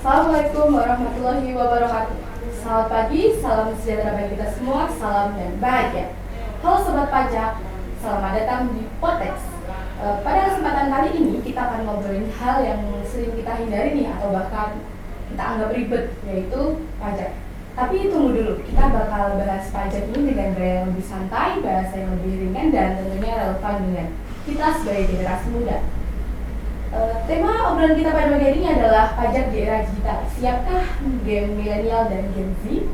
Assalamualaikum warahmatullahi wabarakatuh. Selamat pagi, salam sejahtera bagi kita semua, salam dan bahagia. Halo Sobat Pajak, selamat datang di Potex. Pada kesempatan kali ini kita akan ngobrolin hal yang sering kita hindari nih, atau bahkan kita anggap ribet, yaitu pajak. Tapi tunggu dulu, kita bakal bahas pajak ini dengan gaya yang lebih santai, bahasa yang lebih ringan, dan tentunya relevan dengan kita sebagai generasi muda. Tema obrolan kita pada pagi ini adalah pajak di era digital. Siapkah Gen milenial dan Gen Z?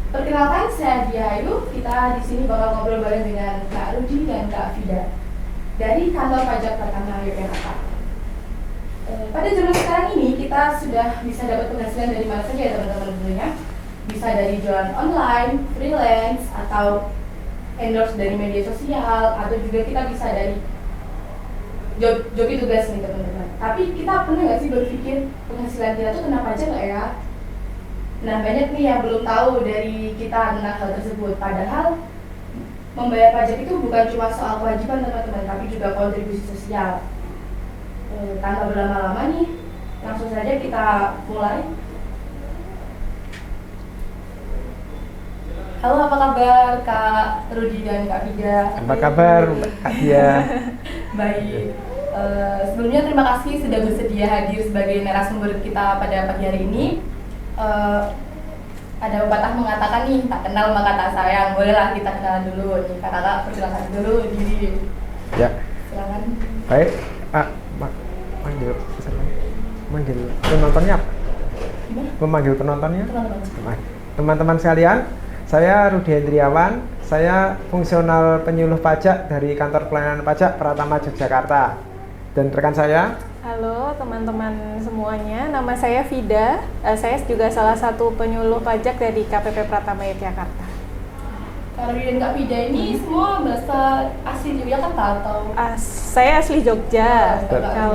Perkenalkan, saya Dia Ayu. Kita di sini bakal ngobrol bareng dengan Kak Rudi dan Kak Vida dari kantor pajak Pratama Yogyakarta. Pada zaman sekarang ini kita sudah bisa dapat penghasilan dari mana saja ya teman-teman tentunya. Bisa dari jualan online, freelance, atau endorse dari media sosial, atau juga kita bisa dari joki tugas nih teman-teman. Tapi kita pernah nggak sih berpikir penghasilan kita tuh kena pajak nggak ya? Nah, banyak nih yang belum tahu dari kita tentang hal tersebut. Padahal membayar pajak itu bukan cuma soal kewajiban teman-teman, tapi juga kontribusi sosial. Tanpa berlama-lama nih, langsung saja kita mulai. Halo, apa kabar Kak Rudi dan Kak Vida? Apa kabar Kak Dia? Baik, sebelumnya terima kasih sudah bersedia hadir sebagai narasumber kita pada pagi hari ini. Ada pepatah mengatakan nih, tak kenal maka tak sayang. Bolehlah kita kenalan dulu nih, kakak persilakan dulu diri. Ya. Silakan. Baik, manggil penontonnya apa? Memanggil penontonnya? Teman-teman sekalian, saya Rudi Hendriawan. Saya fungsional penyuluh pajak dari Kantor Pelayanan Pajak Pratama Yogyakarta. Dan rekan saya. Halo teman-teman semuanya, nama saya Vida. Saya juga salah satu penyuluh pajak dari KPP Pratama Yogyakarta. Kak Rudi dan Kak Vida ini semua berasal asli Yogyakarta atau? Saya asli Jogja.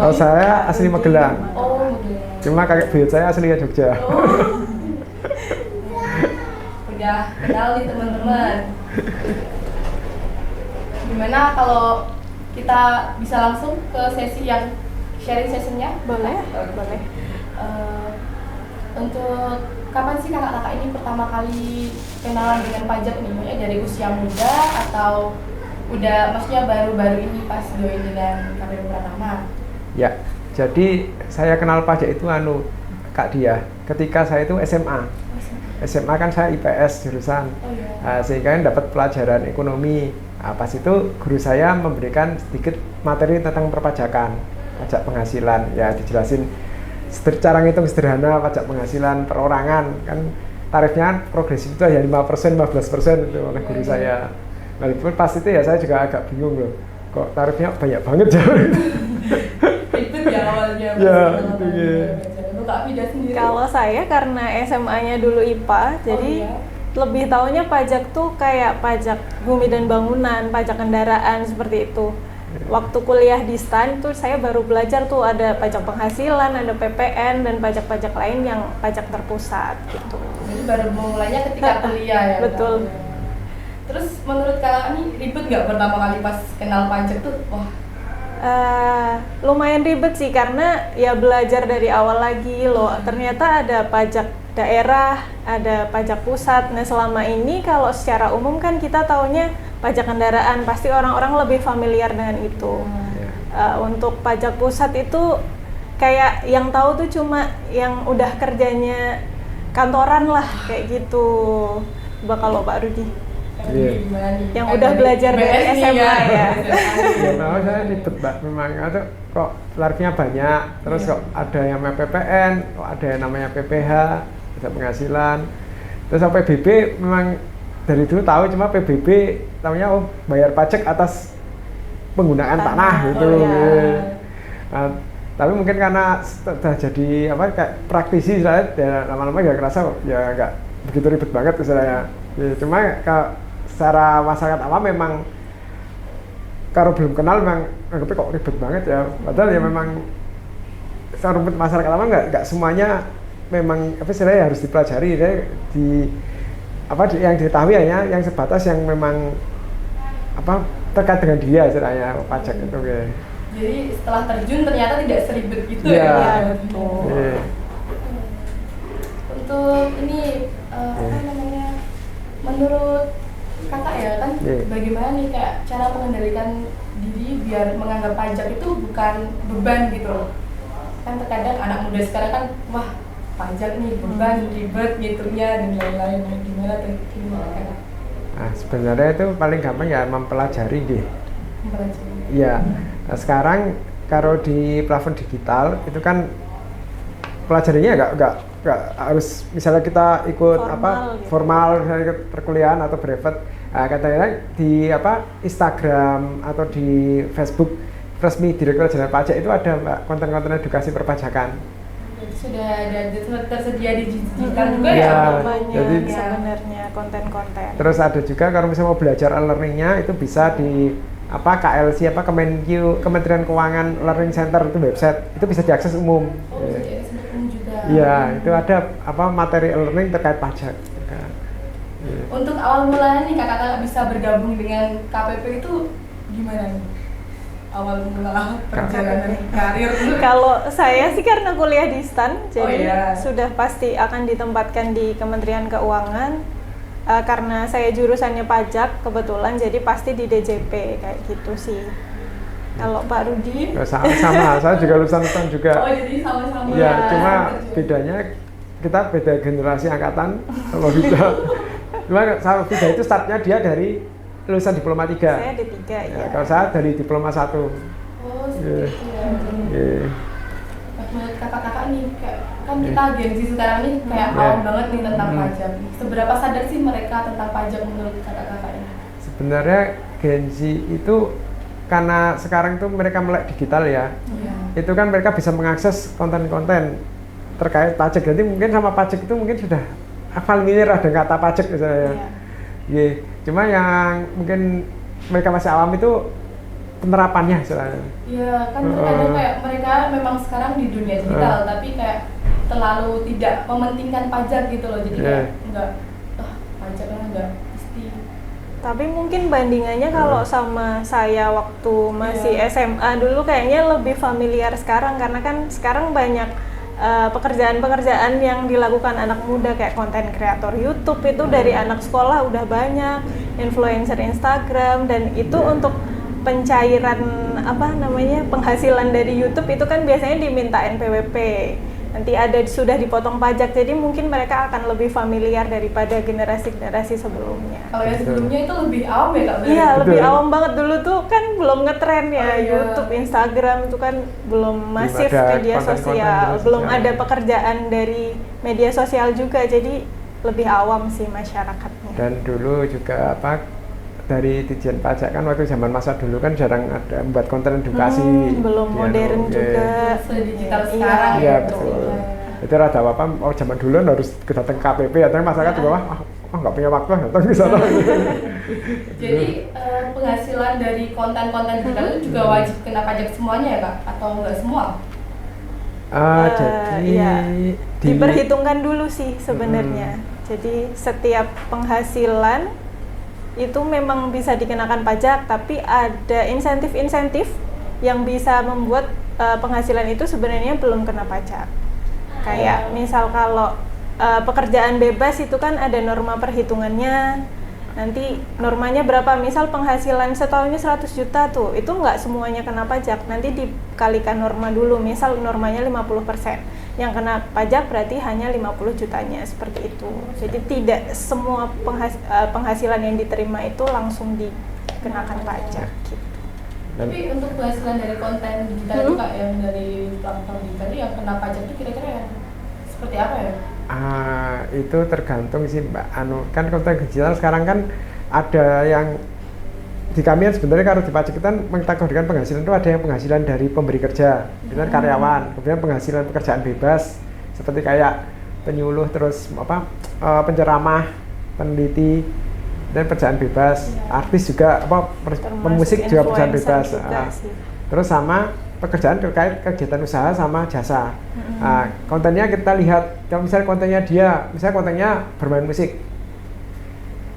Oh, saya asli Magelang. Oh, Magelang. Cuma kakek buyut saya asli Jogja. Oh. Udah kenal nih teman-teman. Gimana kalau kita bisa langsung ke sesi yang sharing sessionnya? Boleh, boleh. Untuk kapan sih kakak-kakak ini pertama kali kenalan dengan pajak nih? Maksudnya dari usia muda atau udah maksudnya baru-baru ini pas join dengan KPP Pratama? Ya, jadi saya kenal pajak itu Kak Dia, ketika saya itu SMA. SMA kan saya IPS jurusan, sehingga kan dapat pelajaran ekonomi. Nah, pas itu guru saya memberikan sedikit materi tentang perpajakan, pajak penghasilan. Ya dijelasin cara ngitung sederhana pajak penghasilan perorangan, kan tarifnya progresif itu ya 5%, 15% itu oleh guru saya. Nah, pas itu ya saya juga agak bingung loh, kok tarifnya banyak banget jauh. Itu ya awalnya. Ya, Kak Vida sendiri? Kalau saya karena SMA-nya dulu IPA, jadi lebih taunya pajak tuh kayak pajak bumi dan bangunan, pajak kendaraan seperti itu. Waktu kuliah di STAN tuh saya baru belajar tuh ada pajak penghasilan, ada PPN dan pajak-pajak lain yang pajak terpusat gitu. Jadi baru mulainya ketika kuliah ya? Betul. Terus menurut kakak nih ribet nggak pertama kali pas kenal pajak tuh? Wah. Lumayan ribet sih karena ya belajar dari awal lagi loh. Ternyata ada pajak daerah, ada pajak pusat. Nah selama ini kalau secara umum kan kita taunya pajak kendaraan, pasti orang-orang lebih familiar dengan itu. Untuk pajak pusat itu kayak yang tahu tuh cuma yang udah kerjanya kantoran lah kayak gitu. Kalau Pak Rudi. Yang udah belajar dari SMA ya. Nah, saya ribet Mbak, memang ada kok tarifnya banyak, terus kok ada yang namanya PPN, kok ada yang namanya PPH, ada penghasilan. Terus PBB memang dari dulu tahu, cuma PBB tahunya bayar pajak atas penggunaan tanah gitu. Nah, tapi mungkin karena sudah jadi kayak praktisi saya, ya lama-lama ya kerasa ya nggak begitu ribet banget istilahnya. Ya, cuma secara masyarakat awam memang kalau belum kenal memang anggapnya kok ribet banget ya, padahal ya memang secara rumput masyarakat awam nggak semuanya memang istilahnya harus dipelajari. Yang diketahui hanya yang sebatas yang memang terkait dengan dia istilahnya pajak itu. Jadi setelah terjun ternyata tidak seribet itu ya. Betul. biar menganggap pajak itu bukan beban gitu loh. Kan terkadang anak muda sekarang kan wah pajak nih beban, ribet ngitungnya dan lain-lain. Gimana tuh? Gimana? Nah, sebenarnya itu paling gampang ya mempelajari deh. Mempelajari. Iya. Nah, sekarang kalau di platform digital itu kan pelajarinya nggak harus misalnya kita ikut formal misalnya ikut perkuliahan atau brevet. Nah, katanya di Instagram atau di Facebook resmi Direktorat Jenderal Pajak itu ada konten-konten edukasi perpajakan. Sudah ada tersedia di digital juga ya? Banyak jadi sebenarnya konten-konten. Terus ada juga kalau misalnya mau belajar e-learningnya itu bisa di KLC Kementerian Keuangan Learning Center itu website itu bisa diakses umum. Oh, bisa diakses umum juga. Iya, itu ada materi e-learning terkait pajak. Untuk awal mulanya nih kakak bisa bergabung dengan KPP itu gimana nih? Awal mula perjalanan karir dulu. Kalau saya sih karena kuliah di STAN, jadi iya. sudah pasti akan ditempatkan di Kementerian Keuangan. Karena saya jurusannya pajak kebetulan, jadi pasti di DJP kayak gitu sih. Kalau Pak Rudi? Sama, saya juga lulusan STAN juga. Oh jadi sama-sama. Ya, cuma bedanya kita beda generasi angkatan sama Vida. Cuma sama Vida itu startnya dia dari lulusan diploma 3. Saya D3 ya. Kalau saya dari diploma 1. Oh seperti itu ya. Menurut kakak-kakak nih, kan kita Gen Z sekarang nih kayak awam banget nih tentang pajak. Seberapa sadar sih mereka tentang pajak menurut kakak-kakak ini? Sebenarnya Gen Z itu karena sekarang tuh mereka melek digital ya. Itu kan mereka bisa mengakses konten-konten terkait pajak. Jadi mungkin sama pajak itu mungkin sudah familiar ada kata pajak misalnya. Yeah. Cuma yang mungkin mereka masih awam itu penerapannya istilahnya. Iya, kan terkadang kayak mereka memang sekarang di dunia digital tapi kayak terlalu tidak mementingkan pajak gitu loh. Jadi kayak enggak pajak lah enggak pasti. Tapi mungkin bandingannya kalau sama saya waktu masih SMA dulu kayaknya lebih familiar sekarang karena kan sekarang banyak pekerjaan-pekerjaan yang dilakukan anak muda kayak konten kreator YouTube itu dari anak sekolah udah banyak, influencer Instagram, dan itu untuk pencairan penghasilan dari YouTube itu kan biasanya diminta NPWP. Nanti sudah dipotong pajak, jadi mungkin mereka akan lebih familiar daripada generasi-generasi sebelumnya. Kalau yang sebelumnya itu lebih awam ya Kak? Iya, lebih awam banget. Dulu tuh kan belum ngetren ya, YouTube, Instagram itu kan belum masif media sosial, belum ada pekerjaan dari media sosial juga, jadi lebih awam sih masyarakatnya. Dan dulu juga dari Ditjen Pajak kan waktu zaman masa dulu kan jarang ada membuat konten edukasi. Belum modern juga. Digital sekarang. Iya betul. Itu ada zaman dulu harus datang ke KPP, atau masyarakat juga nggak punya waktu datang ke sana. Jadi penghasilan dari konten-konten digital itu juga wajib kena pajak semuanya ya Kak? Atau nggak semua? Jadi diperhitungkan dulu sih sebenarnya. Jadi setiap penghasilan itu memang bisa dikenakan pajak, tapi ada insentif-insentif yang bisa membuat penghasilan itu sebenarnya belum kena pajak. Kayak misal kalau pekerjaan bebas itu kan ada norma perhitungannya, nanti normanya berapa, misal penghasilan setahunnya 100 juta tuh, itu nggak semuanya kena pajak, nanti dikalikan norma dulu, misal normanya 50%. Yang kena pajak berarti hanya 50 jutanya, seperti itu. Jadi tidak semua penghasilan yang diterima itu langsung dikenakan pajak gitu. Tapi untuk penghasilan dari konten digital itu Kak, yang dari platform digital yang kena pajak itu kira-kira seperti apa ya? Itu tergantung sih Mbak. Kan konten digital sekarang kan ada yang di kami sebenarnya kalau di pajak kita mengkategorikan penghasilan itu ada yang penghasilan dari pemberi kerja, itu kan karyawan, kemudian penghasilan pekerjaan bebas seperti kayak penyuluh, terus penceramah, peneliti, dan pekerjaan bebas, artis juga pemusik juga pekerjaan bebas, terus sama pekerjaan terkait kegiatan usaha sama jasa. Kontennya kita lihat, kalau misalnya kontennya misalnya kontennya bermain musik,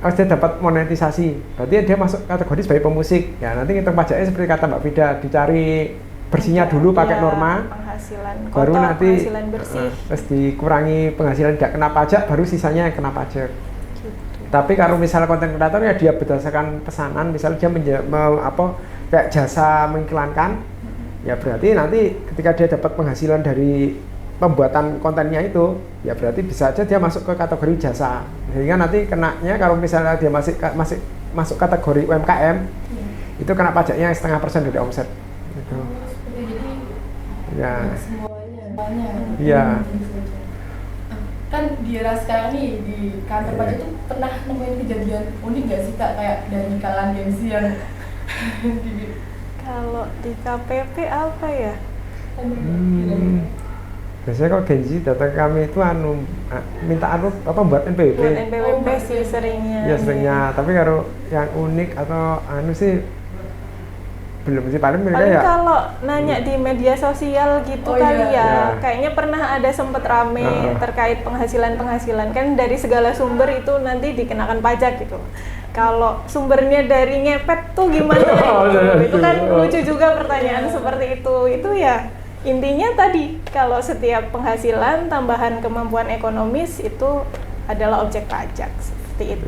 dia dapat monetisasi, berarti dia masuk kategori sebagai pemusik. Ya nanti ngitung pajaknya seperti kata Mbak Vida, dicari bersihnya dulu pakai norma, penghasilan kotor, baru nanti penghasilan bersih, terus dikurangi penghasilan tidak kena pajak, baru sisanya yang kena pajak. Gitu. Tapi kalau misalnya konten kreator ya dia berdasarkan pesanan, misalnya dia kayak jasa mengiklankan, ya berarti nanti ketika dia dapat penghasilan dari pembuatan kontennya itu, ya berarti bisa aja dia masuk ke kategori jasa. Sehingga nanti kenanya kalau misalnya dia masih masuk kategori UMKM, itu kena pajaknya 0,5% dari omset. Gitu. Jadi Ya. semuanya. Iya. Kan di era sekarang nih di kantor pajak tuh pernah nemuin kejadian unik nggak sih Kak, kayak dari kalangan gengsi yang Kalau di KPP apa ya? Biasanya kalau Genji datang ke kami itu minta apa buat NPWP. Buat NPWP sih seringnya. Ya seringnya, tapi kalau yang unik atau sih belum sih, paling mereka Paling ya kalau nanya di media sosial gitu kali ya. Kayaknya pernah ada sempet rame terkait penghasilan kan dari segala sumber itu nanti dikenakan pajak gitu. Kalau sumbernya dari ngepet tuh gimana? Itu kan lucu juga pertanyaan seperti itu. Itu ya intinya tadi kalau setiap penghasilan tambahan kemampuan ekonomis itu adalah objek pajak seperti itu.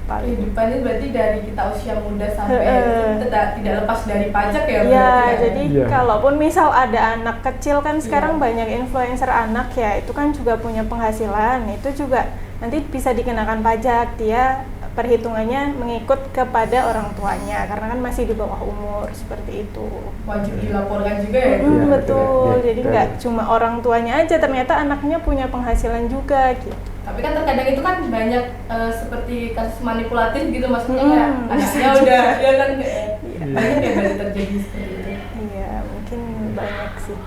Kehidupannya berarti dari kita usia muda sampai tidak lepas dari pajak ya? Iya, jadi kalaupun misal ada anak kecil kan sekarang banyak influencer anak ya, itu kan juga punya penghasilan, itu juga nanti bisa dikenakan pajak, dia perhitungannya mengikut kepada orang tuanya karena kan masih di bawah umur seperti itu. Wajib dilaporkan juga ya? Betul, jadi nggak cuma orang tuanya aja, ternyata anaknya punya penghasilan juga gitu. Tapi kan terkadang itu kan banyak seperti kasus manipulatif gitu, maksudnya kayak anaknya udah ya kan banyak ya berarti terjadi seperti itu. Iya, mungkin banyak sih.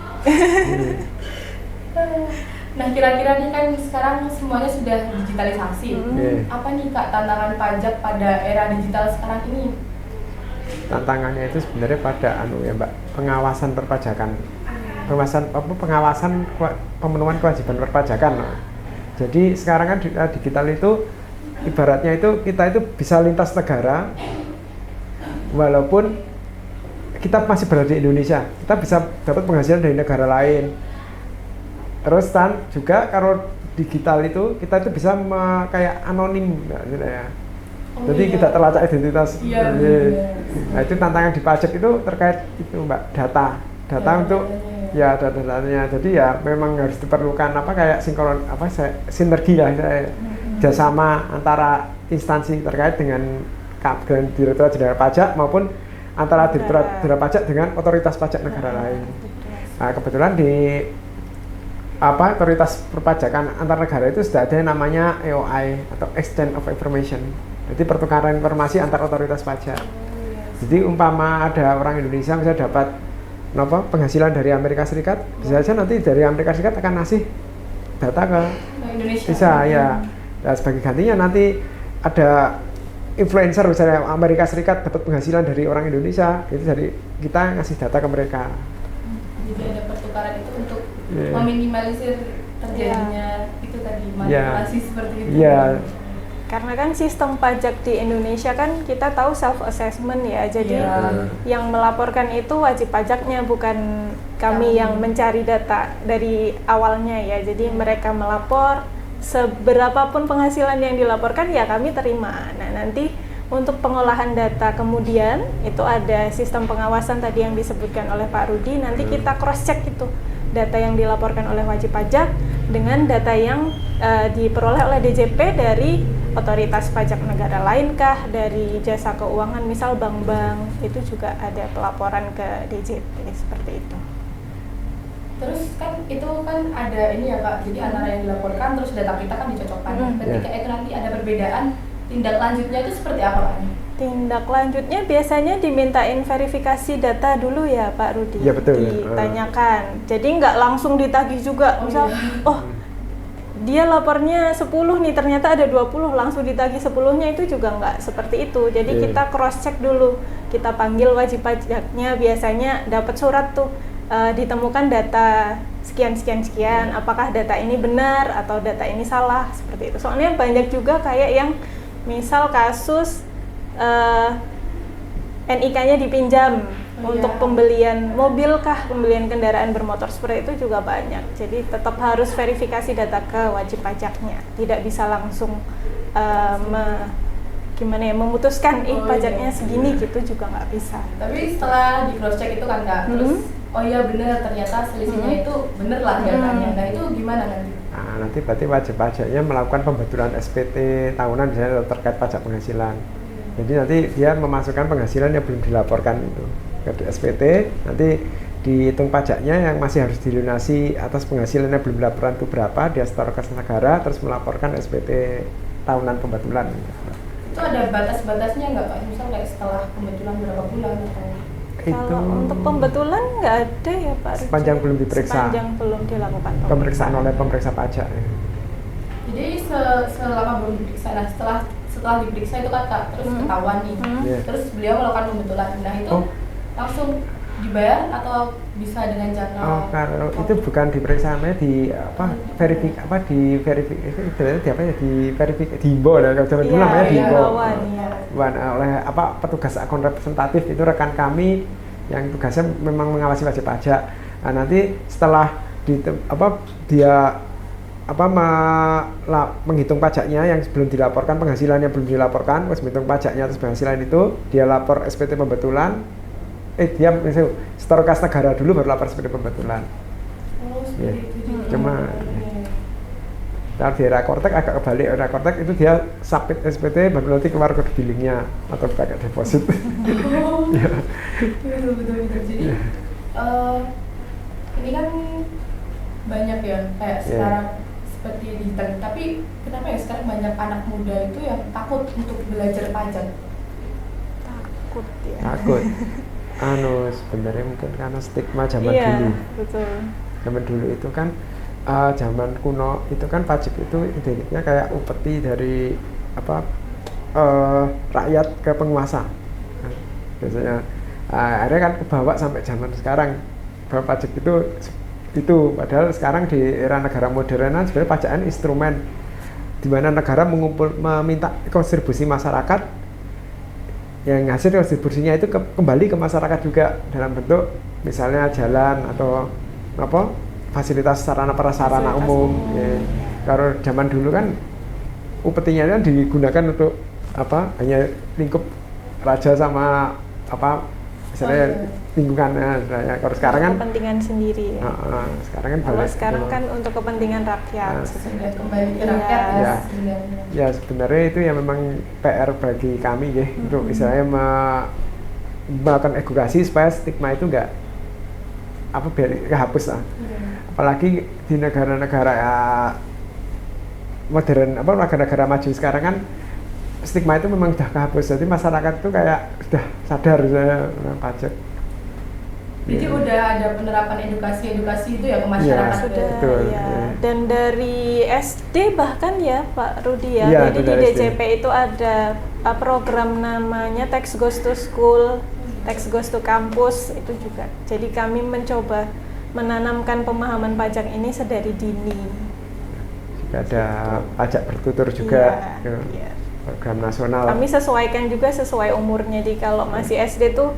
Nah kira-kira nih kan sekarang semuanya sudah digitalisasi. Apa nih Kak tantangan pajak pada era digital sekarang ini? Tantangannya itu sebenarnya pada ya Mbak, pengawasan perpajakan. Pengawasan pemenuhan kewajiban perpajakan. Jadi sekarang kan digital itu ibaratnya itu kita itu bisa lintas negara, walaupun kita masih berada di Indonesia, kita bisa dapat penghasilan dari negara lain. Terus juga kalau digital itu kita itu bisa kayak anonim, ya. Jadi tidak terlacak identitas. Nah itu tantangan di pajak itu terkait itu Mbak, data untuk data-datanya. Jadi ya memang harus diperlukan kayak sinergi ya, kerjasama antara instansi terkait dengan Direktorat Jenderal Pajak maupun antara Direktorat Jenderal Pajak dengan otoritas pajak negara lain. Nah, kebetulan di otoritas perpajakan antar negara itu sudah ada yang namanya EOI atau Exchange of Information. Jadi pertukaran informasi antar otoritas pajak. Jadi umpama ada orang Indonesia misalnya dapat penghasilan dari Amerika Serikat, bisa saja nanti dari Amerika Serikat akan ngasih data ke Indonesia. Bisa ya. Nah, sebagai gantinya nanti ada influencer misalnya Amerika Serikat dapat penghasilan dari orang Indonesia, itu dari kita ngasih data ke mereka. Jadi ada pertukaran itu untuk meminimalisir terjadinya itu tadi manipulasi seperti itu. Karena kan sistem pajak di Indonesia kan kita tahu self assessment ya, jadi yang melaporkan itu wajib pajaknya, bukan kami yang mencari data dari awalnya ya. Jadi mereka melapor seberapapun penghasilan yang dilaporkan ya kami terima. Nah nanti untuk pengolahan data kemudian itu ada sistem pengawasan tadi yang disebutkan oleh Pak Rudi, nanti kita cross check itu data yang dilaporkan oleh wajib pajak dengan data yang diperoleh oleh DJP dari otoritas pajak negara lain kah, dari jasa keuangan misal bank-bank, itu juga ada pelaporan ke DJP seperti itu. Terus kan itu kan ada ini ya Kak, jadi antara yang dilaporkan terus data kita kan dicocokkan. Ketika itu nanti ada perbedaan, tindak lanjutnya itu seperti apa Pak? Tindak lanjutnya biasanya dimintain verifikasi data dulu ya Pak Rudi. Iya betul. Ditanyakan. Jadi nggak langsung ditagih juga. Misal, dia lapornya 10 nih, ternyata ada 20, langsung ditagih 10-nya, itu juga nggak seperti itu. Jadi kita cross check dulu. Kita panggil wajib pajaknya, biasanya dapat surat tuh ditemukan data sekian, apakah data ini benar atau data ini salah, seperti itu. Soalnya banyak juga kayak yang misal kasus NIK-nya dipinjam untuk pembelian mobil kah, pembelian kendaraan bermotor, seperti itu juga banyak. Jadi tetap harus verifikasi data ke wajib pajaknya, tidak bisa langsung gimana ya memutuskan Oh, pajaknya iya. segini gitu juga nggak bisa. Tapi setelah di cross check itu kan Kak, terus oh iya bener ternyata selisihnya itu bener lah datanya. Nah itu gimana nanti? Nah, nanti berarti wajib pajaknya melakukan pembetulan SPT tahunan misalnya terkait pajak penghasilan. Jadi nanti dia memasukkan penghasilan yang belum dilaporkan itu ke SPT, nanti dihitung pajaknya yang masih harus dilunasi atas penghasilan yang belum dilaporkan itu berapa, dia setor ke negara, terus melaporkan SPT tahunan pembetulan. Itu ada batas-batasnya nggak Kak? Misal kayak setelah pembetulan berapa bulan atau? Kalau untuk pembetulan nggak ada ya Pak Rudi. Sepanjang belum diperiksa. Sepanjang belum dilakukan Pemeriksaan oleh pemeriksa pajak. Jadi selama belum diperiksa, nah setelah diperiksa itu kan Kak, terus ketahuan nih, Yeah. terus beliau melakukan pembetulan. Nah itu Oh. langsung dibayar atau bisa dengan jangka? Oh, kalau itu bukan diperiksa namanya di diimbo ya, kalau zaman dulu Iya, namanya diimbo. himbauan, iya. Oleh petugas akun representatif itu rekan kami yang tugasnya memang mengawasi wajib pajak. Nah, nanti setelah dia menghitung pajaknya yang belum dilaporkan, penghasilan yang belum dilaporkan, terus menghitung pajaknya atas penghasilan itu, dia lapor SPT pembetulan. Dia setor kas negara dulu baru lapor SPT pembetulan. Oh, Ya. seperti itu. Cuma kalau di Rakortek agak kebalik, Rakortek itu dia submit SPT baru nanti keluar ke billingnya atau pakai deposit. Oh, Ya. betul. Jadi ini kan banyak ya kayak sekarang seperti digital. Tapi kenapa ya sekarang banyak anak muda itu yang takut untuk belajar pajak? Takut ya. Takut. Sebenarnya mungkin karena stigma zaman Iya, dulu. betul. Zaman dulu itu kan zaman kuno itu kan pajak itu identiknya kayak upeti dari rakyat ke penguasa. Nah, biasanya akhirnya kan kebawa sampai zaman sekarang bahwa pajak itu padahal sekarang di era negara modernan sebenarnya pajakan instrumen di mana negara meminta kontribusi masyarakat yang hasil kontribusinya itu kembali ke masyarakat juga dalam bentuk misalnya jalan atau fasilitas sarana prasarana umum. Ya. Kalau zaman dulu kan upetinya kan digunakan untuk hanya lingkup raja sama misalnya lingkungannya. Kalau sekarang kan kepentingan sendiri ya. Sekarang kan Kalau balik sekarang ke- kan untuk kepentingan rakyat Nah, sebenarnya. Kembali ke rakyat Iya. ya Ya. sebenarnya. Ya sebenarnya itu ya memang PR bagi kami ya untuk misalnya melakukan edukasi supaya stigma itu biar kehapus lah. Apalagi di negara-negara modern negara-negara maju sekarang kan stigma itu memang sudah kehapus, jadi masyarakat itu kayak sudah sadar pajak. Jadi Ya. udah ada penerapan edukasi itu ya ke masyarakat. Iya. Sudah Betul, ya. ya. Dan dari SD bahkan ya Pak Rudi ya. Iya, Jadi itu di dari SD. DJP itu ada program namanya Tax Goes to School, Tax Goes to Campus itu juga. Jadi kami mencoba menanamkan pemahaman pajak ini sedari dini. Juga ada pajak bertutur juga, Iya, ya, iya. program nasional. Kami sesuaikan juga sesuai umurnya. Jadi kalau masih SD tuh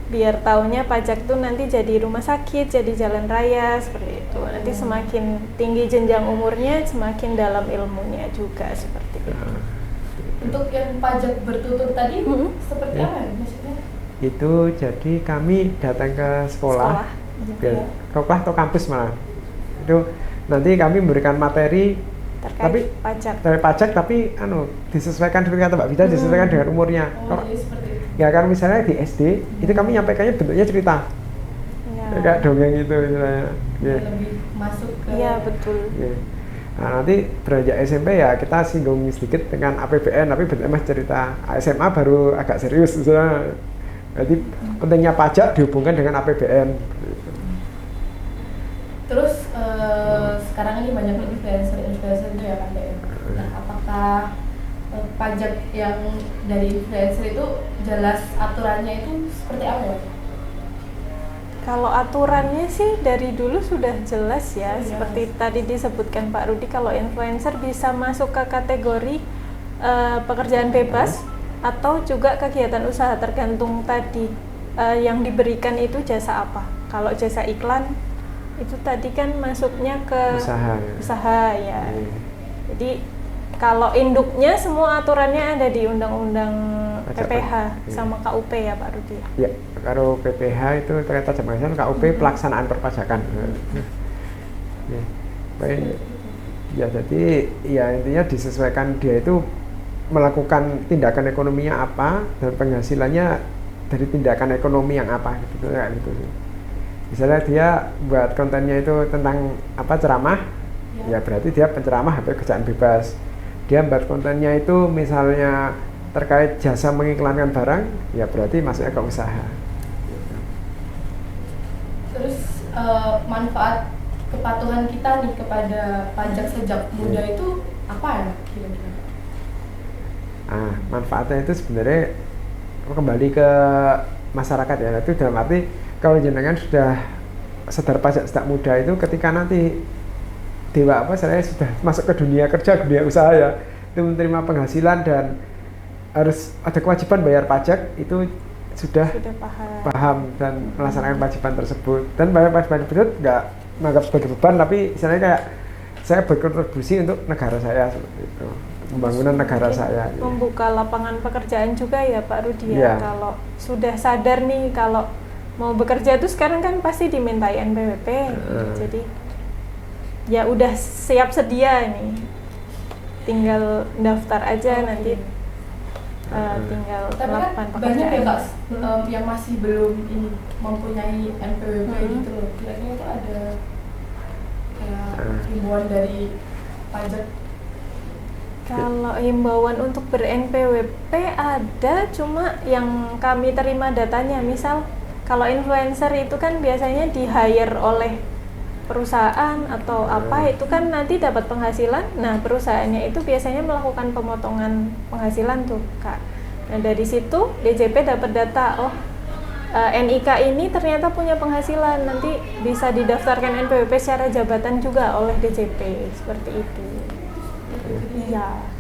biar taunya pajak tuh nanti jadi rumah sakit, jadi jalan raya seperti itu. Nanti semakin tinggi jenjang umurnya, semakin dalam ilmunya juga seperti itu. Untuk yang pajak bertutur tadi seperti Ya. apa maksudnya? Itu jadi kami datang ke sekolah. Iya. Sekolah atau kampus malah. Itu nanti kami memberikan materi Terkait pajak. dari pajak tapi disesuaikan seperti kata Mbak Vita, disesuaikan dengan umurnya. Oh, jadi seperti itu. Ya kan misalnya di SD itu kami nyampaikannya bentuknya cerita. Ya. Kayak dongeng itu misalnya. Ya. Lebih masuk ke Iya betul. Ya. Nah, nanti beranjak SMP ya kita singgung sedikit dengan APBN, tapi bentuknya masih cerita. SMA baru agak serius misalnya. Jadi pentingnya pajak dihubungkan dengan APBN. Terus sekarang ini banyak influencer itu ya kan ya. Nah, apakah pajak yang dari influencer itu jelas aturannya itu seperti apa ya? Kalau aturannya sih dari dulu sudah jelas ya, Jelas. seperti tadi disebutkan Pak Rudi, kalau influencer bisa masuk ke kategori pekerjaan bebas atau juga kegiatan usaha, tergantung tadi yang diberikan itu jasa apa. Kalau jasa iklan itu tadi kan masuknya ke Usaha. usaha ya. Iya. Jadi Kalau induknya semua aturannya ada di Undang-Undang Pajak PPH iya. sama KUP ya Pak Rudi. Ya, kalau PPH itu terkait pajak penghasilan, KUP pelaksanaan perpajakan. Ya, baik. Ya, jadi ya intinya disesuaikan dia itu melakukan tindakan ekonominya apa dan penghasilannya dari tindakan ekonomi yang apa gitu kayak gitu. Misalnya dia buat kontennya itu tentang apa ceramah, ya berarti dia penceramah atau kerjaan bebas. Dia buat kontennya itu misalnya terkait jasa mengiklankan barang, ya berarti masuknya ke usaha. Terus manfaat kepatuhan kita nih kepada pajak sejak muda itu apa ya kira-kira? Manfaatnya itu sebenarnya kembali ke masyarakat ya. Itu dalam arti kalau jenengan sudah sadar pajak sejak muda itu ketika nanti saya sudah masuk ke dunia kerja, dunia usaha ya, itu menerima penghasilan dan harus ada kewajiban bayar pajak, itu sudah paham dan melaksanakan kewajiban tersebut, dan bayar pajak tersebut nggak menganggap sebagai beban, tapi misalnya kayak saya berkontribusi untuk negara saya seperti itu, pembangunan negara saya. Membuka lapangan pekerjaan juga ya Pak Rudi ya. Kalau sudah sadar nih kalau mau bekerja itu sekarang kan pasti dimintai NPWP, jadi ya udah siap sedia nih, tinggal daftar aja nanti. Tinggal melakukan pekerjaan. Banyak ya Kak yang masih belum ini mempunyai NPWP gitu loh. Kira-kira itu ada kayak himbauan dari pajak? Kalau himbauan untuk ber-NPWP ada, cuma yang kami terima datanya, misal kalau influencer itu kan biasanya di-hire oleh perusahaan atau apa, itu kan nanti dapat penghasilan. Nah, perusahaannya itu biasanya melakukan pemotongan penghasilan tuh Kak. Nah, dari situ DJP dapat data, NIK ini ternyata punya penghasilan, nanti bisa didaftarkan NPWP secara jabatan juga oleh DJP, seperti itu. Iya.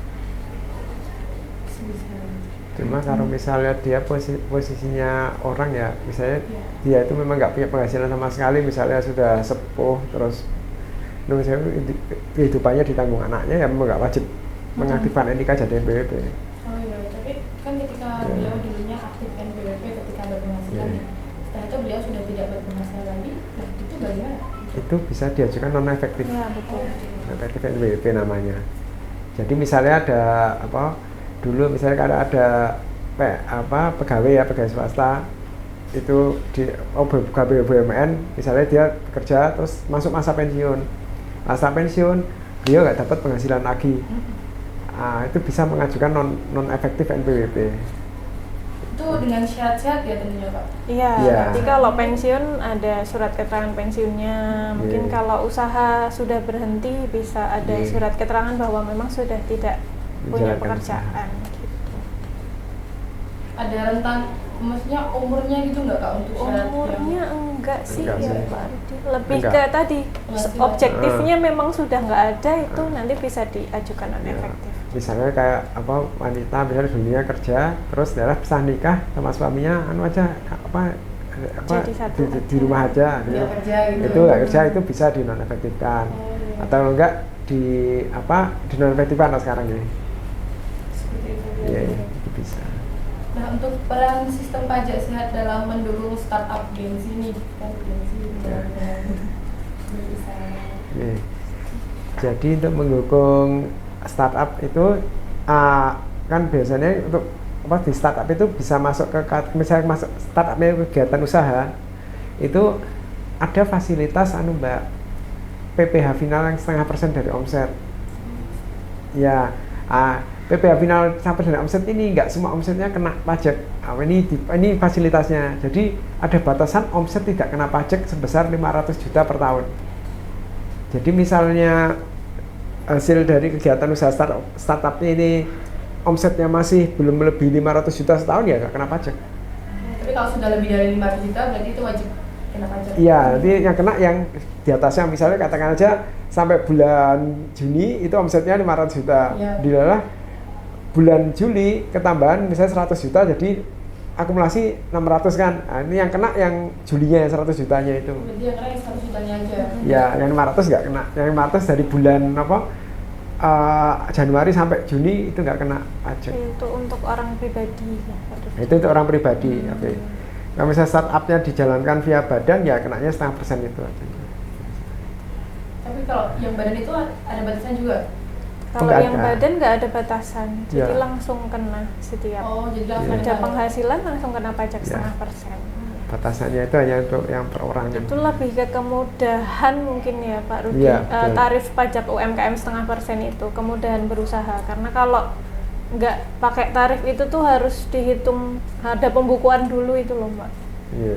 Cuma kalau misalnya dia posisinya orang ya, misalnya dia itu memang nggak punya penghasilan sama sekali, misalnya sudah sepuh, terus misalnya kehidupannya ditanggung anaknya, ya memang nggak wajib mengaktifkan NIK jadi NPWP. Oh iya, tapi kan ketika beliau dulunya aktif NPWP ketika berpenghasilan, setelah itu beliau sudah tidak berpenghasilan lagi, nah itu bagaimana? Itu bisa diajukan non efektif. Ya, betul. Efektif NPWP namanya. Jadi misalnya ada dulu misalnya kalau ada pegawai swasta itu di pegawai BUMN, misalnya dia bekerja terus masuk masa pensiun, beliau nggak dapat penghasilan lagi, itu bisa mengajukan non efektif NPWP. Itu dengan syarat-syarat ya tentunya Pak? Iya, nanti kalau pensiun ada surat keterangan pensiunnya, mungkin kalau usaha sudah berhenti bisa ada surat keterangan bahwa memang sudah tidak punya pekerjaan gitu. Ada rentang, maksudnya umurnya gitu nggak Kak untuk syarat? Umurnya enggak sih ya Pak Rudi, lebih ke tadi objektifnya memang sudah nggak ada, itu nanti bisa diajukan non efektif. Misalnya kayak wanita misalnya dunia kerja terus daerah pesah nikah sama suaminya di rumah aja gitu. Itu nggak kerja, itu bisa di non efektifkan atau enggak di non efektifkan sekarang ini. Itu bisa. Nah, untuk peran sistem pajak sehat dalam mendukung startup Gen-Z ini kan Jadi untuk mendukung startup itu kan biasanya untuk di startup itu bisa masuk ke misalnya masuk startupnya kegiatan usaha itu ada fasilitas Mbak, PPh final yang 0,5% dari omset. Ya, PPh final 0,5% dari omset ini nggak semua omsetnya kena pajak. Ini fasilitasnya. Jadi ada batasan omset tidak kena pajak sebesar 500 juta per tahun. Jadi misalnya hasil dari kegiatan usaha startupnya ini omsetnya masih belum melebihi 500 juta setahun, ya nggak kena pajak. Tapi kalau sudah lebih dari 500 juta berarti itu wajib kena pajak. Iya, nanti yang kena yang di atasnya, misalnya katakan aja sampai bulan Juni itu omsetnya 500 juta. Dilalah bulan Juli ketambahan misalnya 100 juta, jadi akumulasi 600 kan. Nah, ini yang kena yang Julinya 100 jutanya itu. Berarti yang kena yang 100 jutanya aja. Ya, yang 500 nggak kena. Yang 500 dari bulan Januari sampai Juni itu nggak kena pajak. Itu untuk orang pribadi ya. Itu untuk orang pribadi. Oke. Kalau misalnya startupnya dijalankan via badan ya kenanya 0,5% itu aja. Tapi kalau yang badan itu ada batasan juga? Kalau Nggak yang ada. badan nggak ada batasan, jadi Ya. langsung kena setiap Oh, jadi langsung ada penghasilan langsung kena pajak Ya. 0,5%. Batasannya itu hanya untuk yang perorangan. Itu lebih ke kemudahan mungkin ya Pak Rudi. Iya, betul. Tarif pajak UMKM 0,5% itu kemudahan berusaha, karena kalau nggak pakai tarif itu tuh harus dihitung, ada pembukuan dulu itu loh Mbak. Iya.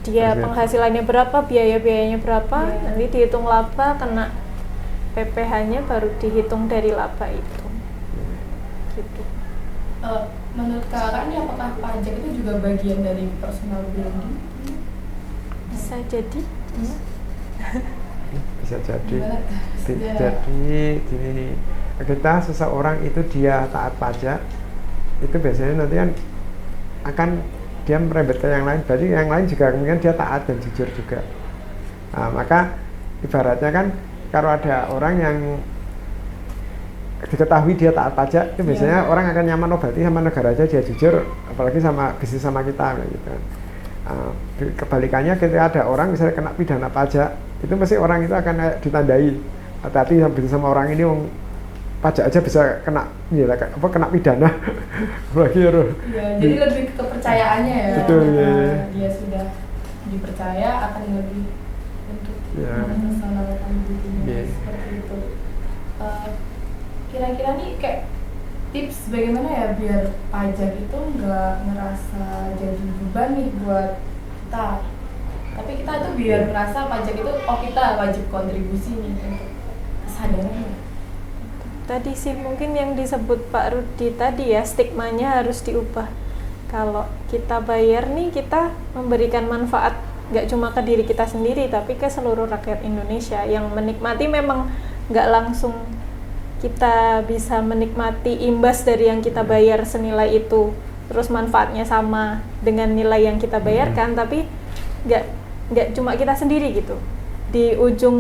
Dia Harus penghasilannya berapa, biayanya berapa, Iya. nanti dihitung laba, kena PPh-nya baru dihitung dari laba itu. Gitu. Menurut kakak ini apakah pajak itu juga bagian dari personal branding? Bisa jadi. Bisa jadi. Gimana? Ya. Jadi gini, kita seseorang itu dia taat pajak, itu biasanya nanti kan akan dia merembet ke yang lain, berarti yang lain juga kemudian dia taat dan jujur juga. Nah, maka ibaratnya kan kalau ada orang yang diketahui dia taat pajak, itu biasanya orang akan nyaman, oh berarti sama negara aja dia jujur, apalagi sama bisnis sama kita gitu. Kebalikannya ketika ada orang misalnya kena pidana pajak, itu pasti orang itu akan kayak ditandai, hati-hati sama orang ini, pajak aja bisa kena kena pidana. Apalagi ya, Jadi lebih ke kepercayaannya ya. Betul, Ketika ya. dia sudah dipercaya akan lebih untuk Ya. melaksanakan dirinya Ya. seperti itu. Kira-kira nih kayak tips bagaimana ya biar pajak itu nggak ngerasa jadi beban nih buat kita, tapi kita tuh biar merasa pajak itu kita wajib kontribusi nih untuk kesadarannya. Tadi sih mungkin yang disebut Pak Rudi tadi ya, stigmanya harus diubah. Kalau kita bayar nih, kita memberikan manfaat nggak cuma ke diri kita sendiri, tapi ke seluruh rakyat Indonesia yang menikmati. Memang nggak langsung kita bisa menikmati imbas dari yang kita bayar senilai itu, terus manfaatnya sama dengan nilai yang kita bayarkan, tapi nggak cuma kita sendiri gitu. Di ujung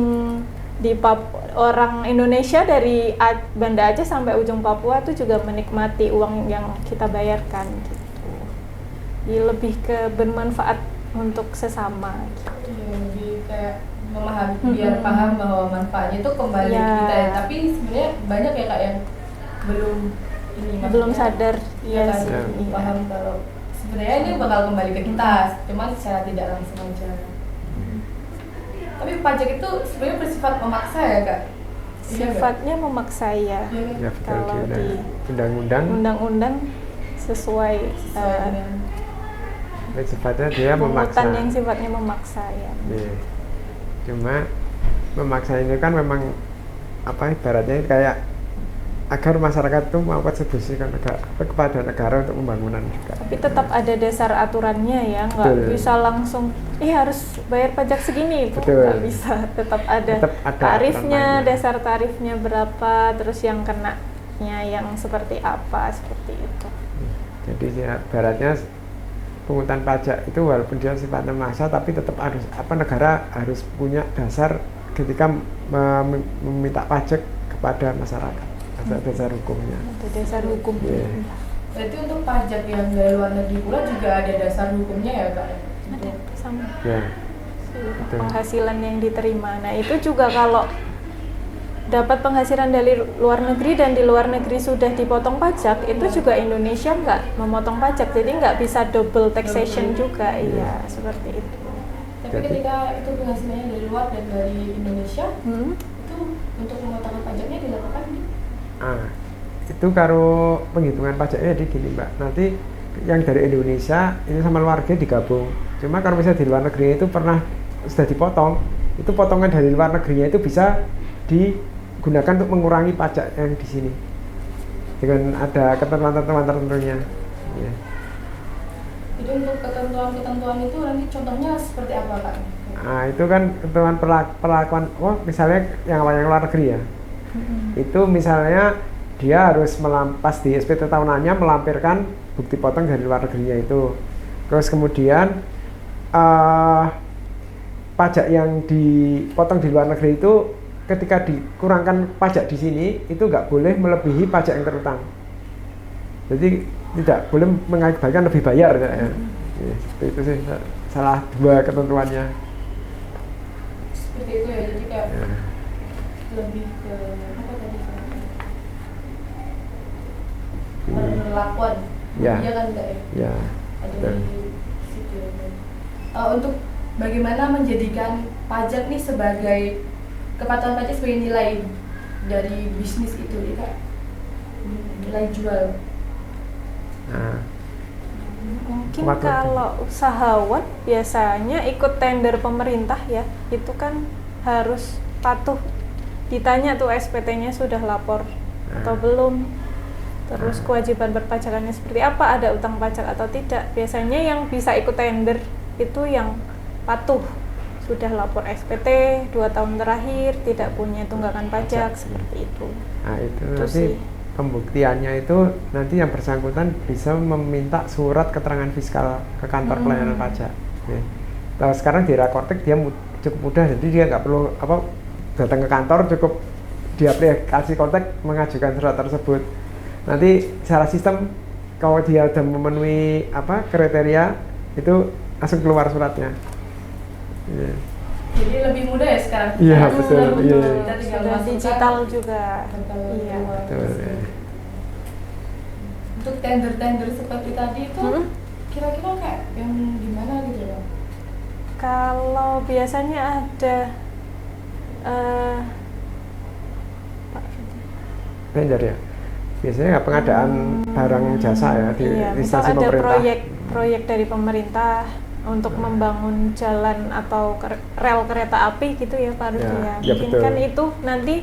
orang Indonesia dari Banda Aceh sampai ujung Papua itu juga menikmati uang yang kita bayarkan gitu. Jadi lebih ke bermanfaat untuk sesama gitu. Iya, lebih kayak memahami, biar paham bahwa manfaatnya itu kembali Ya. ke kita ya. Tapi sebenarnya banyak ya kak yang belum ini Belum maksudnya, sadar ya kan, sih, belum iya. paham kalau sebenarnya ini bakal kembali ke kita, cuman secara tidak langsung aja. Tapi pajak itu sebenarnya bersifat memaksa ya kak? Iya nggak? Sifatnya memaksa ya. Iya kan? Ya betul, Kalau di di undang-undang undang-undang sesuai Sesuai dengan sifatnya dia memaksa. pungutan yang sifatnya memaksa ya. Iya. Cuma memaksa ini kan memang apa ibaratnya kayak agar masyarakat itu mau kontribusi kepada negara untuk pembangunan juga. Tapi tetap ada dasar aturannya ya, nggak Betul. bisa langsung harus bayar pajak segini, itu Betul. nggak bisa. Tetap ada tarifnya, aturannya. dasar tarifnya berapa, terus yang kenanya yang seperti apa, seperti itu. Jadi ya, ibaratnya pungutan pajak itu walaupun dia sifatnya massa, tapi tetap harus negara harus punya dasar ketika meminta pajak kepada masyarakat. Ada dasar hukumnya. Ada dasar hukum. Iya. Berarti untuk pajak yang dari luar negeri pula juga ada dasar hukumnya ya kak? Ada sama Ya. Betul. penghasilan yang diterima. Nah itu juga kalau dapat penghasilan dari luar negeri dan di luar negeri sudah dipotong pajak, itu juga Indonesia nggak memotong pajak, jadi nggak bisa double taxation juga. Iya, seperti itu. Tapi Jadi- ketika itu penghasilannya dari luar dan dari Indonesia, itu untuk memotong pajaknya dilakukan di Itu kalau penghitungan pajaknya di gini Mbak, nanti yang dari Indonesia ini sama luar negeri digabung. Cuma kalau misalnya di luar negeri itu sudah dipotong, itu potongan dari luar negerinya itu bisa digunakan untuk mengurangi pajak yang di sini dengan ada ketentuan-ketentuan tertentunya. Ya. Jadi untuk ketentuan-ketentuan itu nanti contohnya seperti apa kak? Nah itu kan ketentuan perlakuan, misalnya yang luar negeri ya, itu misalnya dia harus pas di SPT tahunannya melampirkan bukti potong dari luar negerinya itu. Terus kemudian pajak yang dipotong di luar negeri itu ketika dikurangkan pajak di sini itu nggak boleh melebihi pajak yang terutang. Jadi tidak boleh mengakibatkan lebih bayar ya. Ya, seperti itu sih salah dua ketentuannya. Seperti itu ya, jadi kayak Ya. lebih ke apa tadi? Perlakuan. Ya. Iya kan enggak ya? Ya. Ada Betul. di situ. Untuk bagaimana menjadikan pajak nih sebagai kepatuhan pajak sebagai nilai dari bisnis itu, ya Kak? Nilai jual. Nah, Mungkin Kepatuhan. kalau usahawan biasanya ikut tender pemerintah ya, itu kan harus patuh. Ditanya tuh SPT-nya sudah lapor atau belum. Terus kewajiban perpajakannya seperti apa, ada utang pajak atau tidak. Biasanya yang bisa ikut tender itu yang patuh, sudah lapor SPT 2 tahun terakhir, tidak punya tunggakan pajak, seperti itu. nah itu Itu nanti sih. pembuktiannya itu nanti yang bersangkutan bisa meminta surat keterangan fiskal ke kantor pelayanan pajak. Ya. Nah, sekarang di Rakortek dia cukup mudah, jadi dia nggak perlu datang ke kantor, cukup di aplikasi Kortek mengajukan surat tersebut. Nanti secara sistem kalau dia sudah memenuhi kriteria itu langsung keluar suratnya. Ya. Jadi lebih mudah ya sekarang. Iya, Karena betul, sebelum iya. kita tinggal Sudah masukkan digital juga. tanggal Iya. keluar. Betul, ya. Untuk tender-tender seperti tadi itu kira-kira kayak yang gimana gitu loh? Kalau biasanya ada Pak Fidi. Tender ya. Biasanya pengadaan barang jasa ya di Iya, misal instansi ada pemerintah. proyek dari pemerintah untuk membangun jalan atau rel kereta api gitu ya Pak Rudi Ya, ya. ya, Mungkin betul. kan itu nanti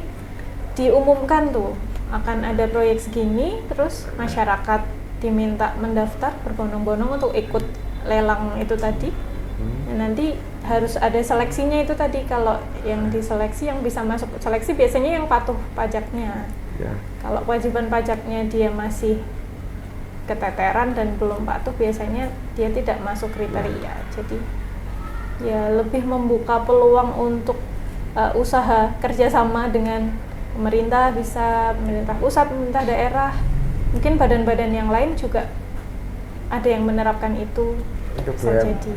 diumumkan tuh akan ada proyek segini, terus masyarakat diminta mendaftar berbondong-bondong untuk ikut lelang itu tadi. Nah, nanti harus ada seleksinya itu tadi. Kalau yang diseleksi, yang bisa masuk seleksi biasanya yang patuh pajaknya. Ya. Kalau kewajiban pajaknya dia masih keteteran dan belum patuh, biasanya dia tidak masuk kriteria. Jadi ya lebih membuka peluang untuk usaha kerjasama dengan pemerintah, bisa pemerintah pusat, pemerintah daerah, mungkin badan-badan yang lain juga ada yang menerapkan itu. Untuk Bisa jadi.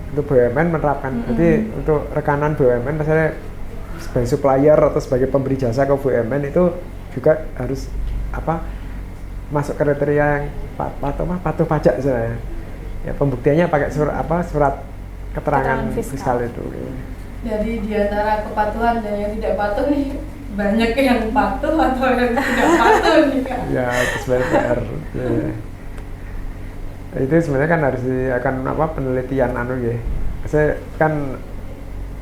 Untuk BUMN menerapkan. Jadi untuk rekanan BUMN misalnya sebagai supplier atau sebagai pemberi jasa ke BUMN itu juga harus masuk kriteria yang patuh pajak saya. Ya pembuktiannya pakai surat keterangan fiskal itu. Jadi di antara kepatuhan dan yang tidak patuh nih, banyak yang patuh atau yang tidak patuh nih Kak? Ya itu sebenarnya PR. Ya. Itu sebenarnya kan harus penelitian ya. Saya kan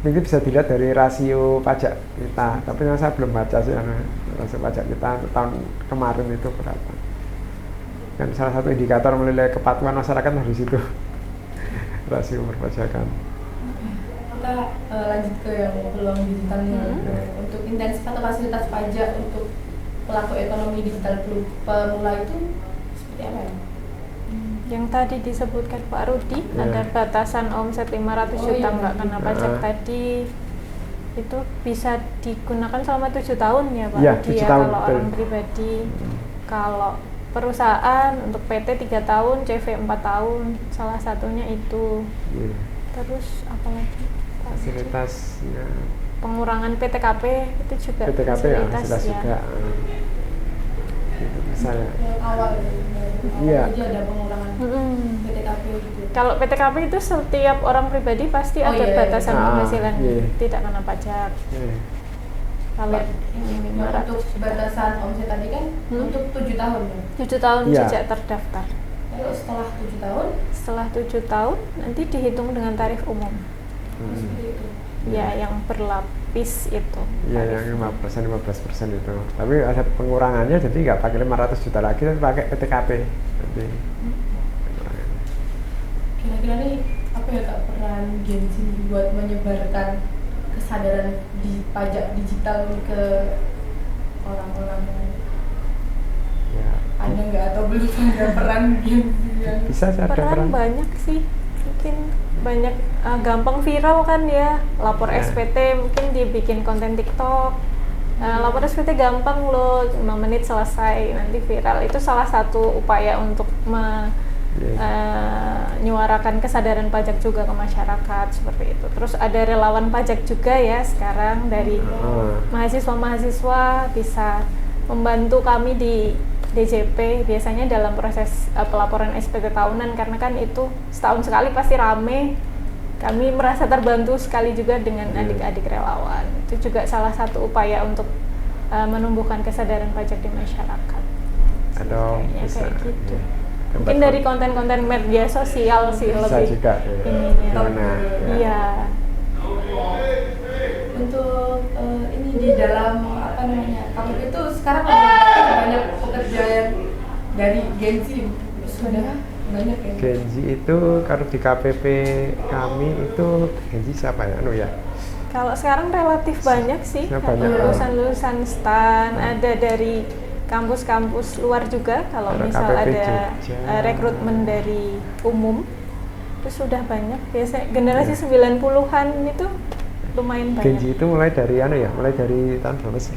ini bisa dilihat dari rasio pajak kita, tapi saya belum baca sih rasio pajak kita untuk tahun kemarin itu berapa. Kan salah satu indikator menilai kepatuhan masyarakat dari situ. Rasio perpajakan. Kita lanjut ke yang peluang digital nih. Untuk intensitas atau fasilitas pajak untuk pelaku ekonomi digital pemula itu seperti apa ya? Yang tadi disebutkan Pak Rudi, Ya. ada batasan omset 500 juta nggak kena pajak tadi, itu bisa digunakan selama 7 tahun ya Pak Ya, Rudi 7 ya, tahun, kalau betul. orang pribadi. Kalau perusahaan untuk PT 3 tahun, CV 4 tahun, salah satunya itu. Ya. Terus apa lagi Pak Rudi? Fasilitasnya Pengurangan PTKP itu juga PTKP ya, fasilitas ya. juga. Gitu, misalnya. Yang awal Iya. jadi ada pengurangan PTKP gitu. Kalau PTKP itu setiap orang pribadi pasti Oh, ada iya, iya. batasan penghasilan, Iya. tidak kena pajak. Ya. Kalau Yang 500 untuk batasan omset tadi kan untuk 7 tahun ya. 7 tahun Iya. sejak terdaftar. Lalu setelah 7 tahun Setelah 7 tahun nanti dihitung dengan tarif umum. seperti itu. Ya, yang berlapis itu. Iya, tarif. yang 15% itu. Tapi ada pengurangannya, jadi nggak pakai 500 juta lagi, tapi pakai PTKP. Nanti pengurangannya. Kira-kira nih apa ya Kak peran Gen Z buat menyebarkan kesadaran di pajak digital nih ke orang-orang yang Ya, ada nggak atau belum ada peran Gen Z yang bisa sih ada Peran peran. banyak sih. Mungkin banyak gampang viral kan ya, lapor Ya. SPT mungkin dibikin konten TikTok. Lapor SPT gampang loh, 5 menit selesai, nanti viral. Itu salah satu upaya untuk menyuarakan kesadaran pajak juga ke masyarakat seperti itu. Terus ada relawan pajak juga ya sekarang dari mahasiswa-mahasiswa bisa membantu kami di DJP biasanya dalam proses pelaporan SPT tahunan, karena kan itu setahun sekali pasti rame. Kami merasa terbantu sekali juga dengan adik-adik relawan. Itu juga salah satu upaya untuk menumbuhkan kesadaran pajak di masyarakat. Atau Kayaknya bisa kayak gitu. ya, Mungkin dari konten-konten media sosial sih bisa lebih juga ya. ininya. Gimana, ya. Iya. Untuk ini di dalam apa namanya, kalau itu sekarang ada banyak pekerja yang dari Gen Z sudah banyak ya. Gen Z itu kalau di KPP kami itu Gen Z siapa ya? Kalau sekarang relatif banyak sih, Banyak, lulusan-lulusan STAN, ada dari kampus-kampus luar juga. Kalau Ada misal KPP ada Jogja. rekrutmen dari umum, itu sudah banyak. Biasanya generasi Ya. 90-an itu lumayan Gen banyak. Z itu mulai dari mulai dari tahun berapa sih?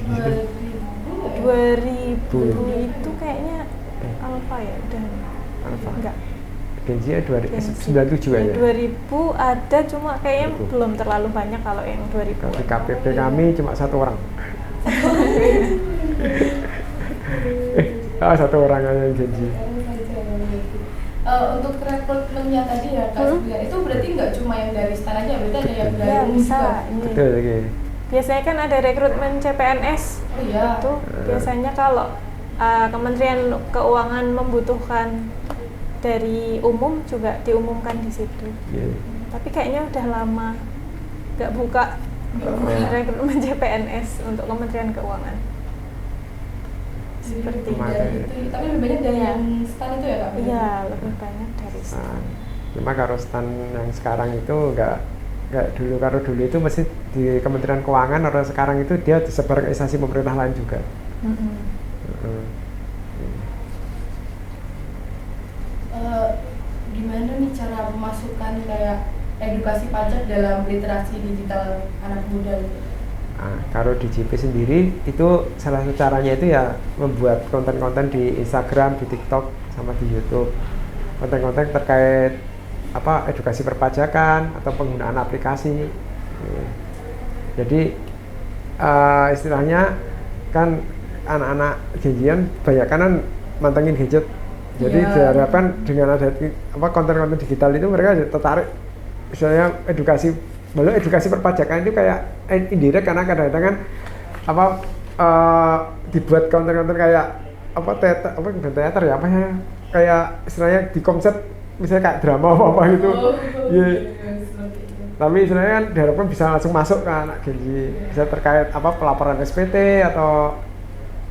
2000 itu kayaknya Alpha ya, udah Alpha. enggak. Gen Z ya Gen Z. 97 Ya, aja. 2000 ada, cuma kayaknya 2000. belum terlalu banyak kalau yang 2000. Kalau di KPP kami cuma 1 orang. Satu orang aja yang Gen Z. Untuk rekrutmennya tadi ya Kak Sofia, itu berarti nggak cuma yang dari STAN aja, berarti ada yang dari Ya, umum bisa. juga. Ini. Betul lagi. Biasanya kan ada rekrutmen CPNS. Oh iya. Itu biasanya kalau Kementerian Keuangan membutuhkan dari umum juga diumumkan di situ. Iya. Tapi kayaknya udah lama nggak buka rekrutmen CPNS untuk Kementerian Keuangan. Seperti Kemarin. itu. Tapi lebih banyak dari Iya. yang STAN itu ya Kak? Iya, lebih banyak dari Nah, STAN. cuma kalau STAN yang sekarang itu nggak dulu, kalau dulu itu mesti di Kementerian Keuangan, orang sekarang itu dia disebar ke instansi pemerintah lain juga. Mm-mm. Gimana nih cara memasukkan kayak edukasi pajak dalam literasi digital anak muda gitu? Nah, kalau di JP sendiri itu salah satu caranya itu ya membuat konten-konten di Instagram, di TikTok, sama di YouTube. Konten-konten terkait edukasi perpajakan atau penggunaan aplikasi. Jadi istilahnya kan anak-anak Gen-Z banyak kan mantengin gadget. Jadi diharapkan dengan ada konten-konten digital itu mereka tertarik. Misalnya edukasi perpajakan itu kayak indirect, karena kadang-kadang kan dibuat konten-konten kayak teater ya, kayak istilahnya di konsep misalnya kayak drama apa gitu. Tapi istilahnya kan diharapkan bisa langsung masuk ke anak Gen Z, bisa terkait pelaporan SPT atau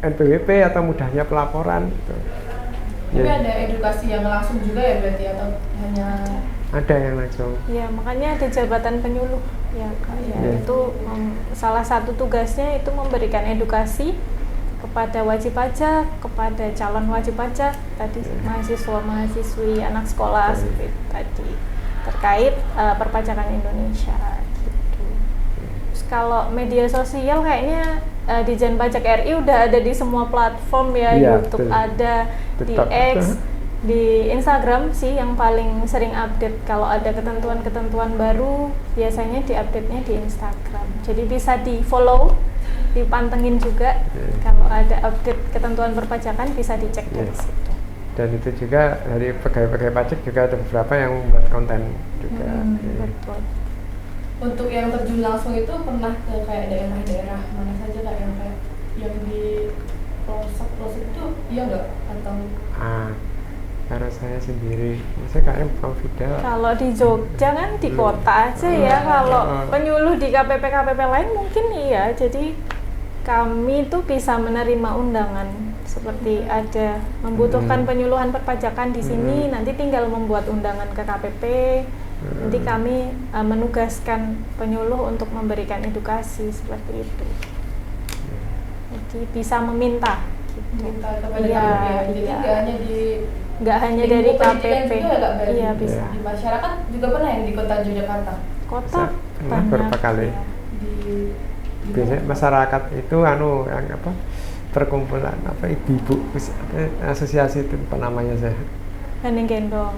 NPWP atau mudahnya pelaporan gitu. Tapi ada edukasi yang langsung juga ya berarti, atau hanya Ada yang langsung. Ya, makanya ada jabatan penyuluh ya Kak. Ya, Iya. itu salah satu tugasnya itu memberikan edukasi kepada wajib pajak, kepada calon wajib pajak, tadi mahasiswa-mahasiswi, anak sekolah seperti itu tadi, terkait perpajakan Indonesia gitu. Terus kalau media sosial kayaknya Dijen Pajak RI udah ada di semua platform ya, Iya, YouTube betul. ada, di TikTok. X, di Instagram sih yang paling sering update. Kalau ada ketentuan-ketentuan baru biasanya diupdate-nya di Instagram. Jadi bisa di-follow, dipantengin juga. Kalau ada update ketentuan perpajakan bisa dicek dari Iya. situ. Dan itu juga dari pegawai-pegawai pajak juga ada beberapa yang membuat konten juga. Betul. untuk yang terjun langsung itu pernah ke kayak daerah-daerah mana saja Kak, yang kayak yang di pelosok-pelosok itu iya nggak, atau Karena saya sendiri, saya kayaknya bukan Fidel. Kalau di Jogja kan di kota aja ya. Kalau penyuluh di KPP lain mungkin iya. Jadi kami tuh bisa menerima undangan seperti ada membutuhkan penyuluhan perpajakan di sini, nanti tinggal membuat undangan ke KPP. Nanti kami menugaskan penyuluh untuk memberikan edukasi seperti itu. Jadi bisa meminta. minta kepada Iya, KPP, jadi iya. nggak hanya di nggak hanya Ilmu dari pendidikan KPP. juga ya, Kak, berarti? Iya bisa. Di masyarakat juga pernah yang di kota Yogyakarta. Kota Pernah banyak. beberapa kali. ya. Di Biasanya masyarakat itu yang apa perkumpulan apa ibu-ibu asosiasi itu apa namanya saya Gandeng gendong.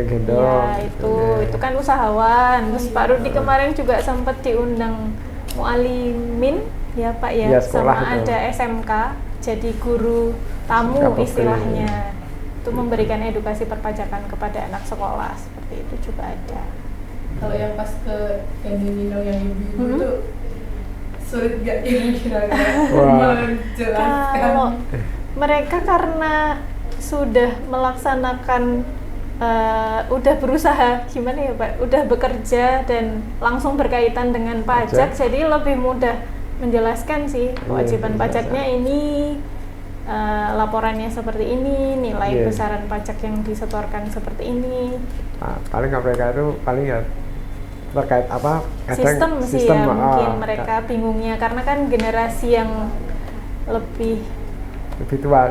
gendong Ya itu kan usahawan. Terus Pak Rudi kemarin juga sempat diundang mualimin ya Pak ya, Iya, sekolah sama itu. ada SMK jadi guru tamu SMK istilahnya. Itu memberikan edukasi perpajakan kepada anak sekolah seperti itu juga ada. Kalau yang pas ke gendong yang ibu-ibu Hmm. itu sulit gak kira-kira Wah. menjelaskan? Kalau mereka karena sudah melaksanakan udah berusaha gimana ya Pak, udah bekerja dan langsung berkaitan dengan pajak, jadi lebih mudah menjelaskan sih kewajiban pajaknya ini, laporannya seperti ini, nilai Iya. besaran pajak yang disetorkan seperti ini. paling mereka itu paling ya terkait apa kadang Sistem sih ya mungkin ah, mereka bingungnya karena kan generasi yang lebih lebih tua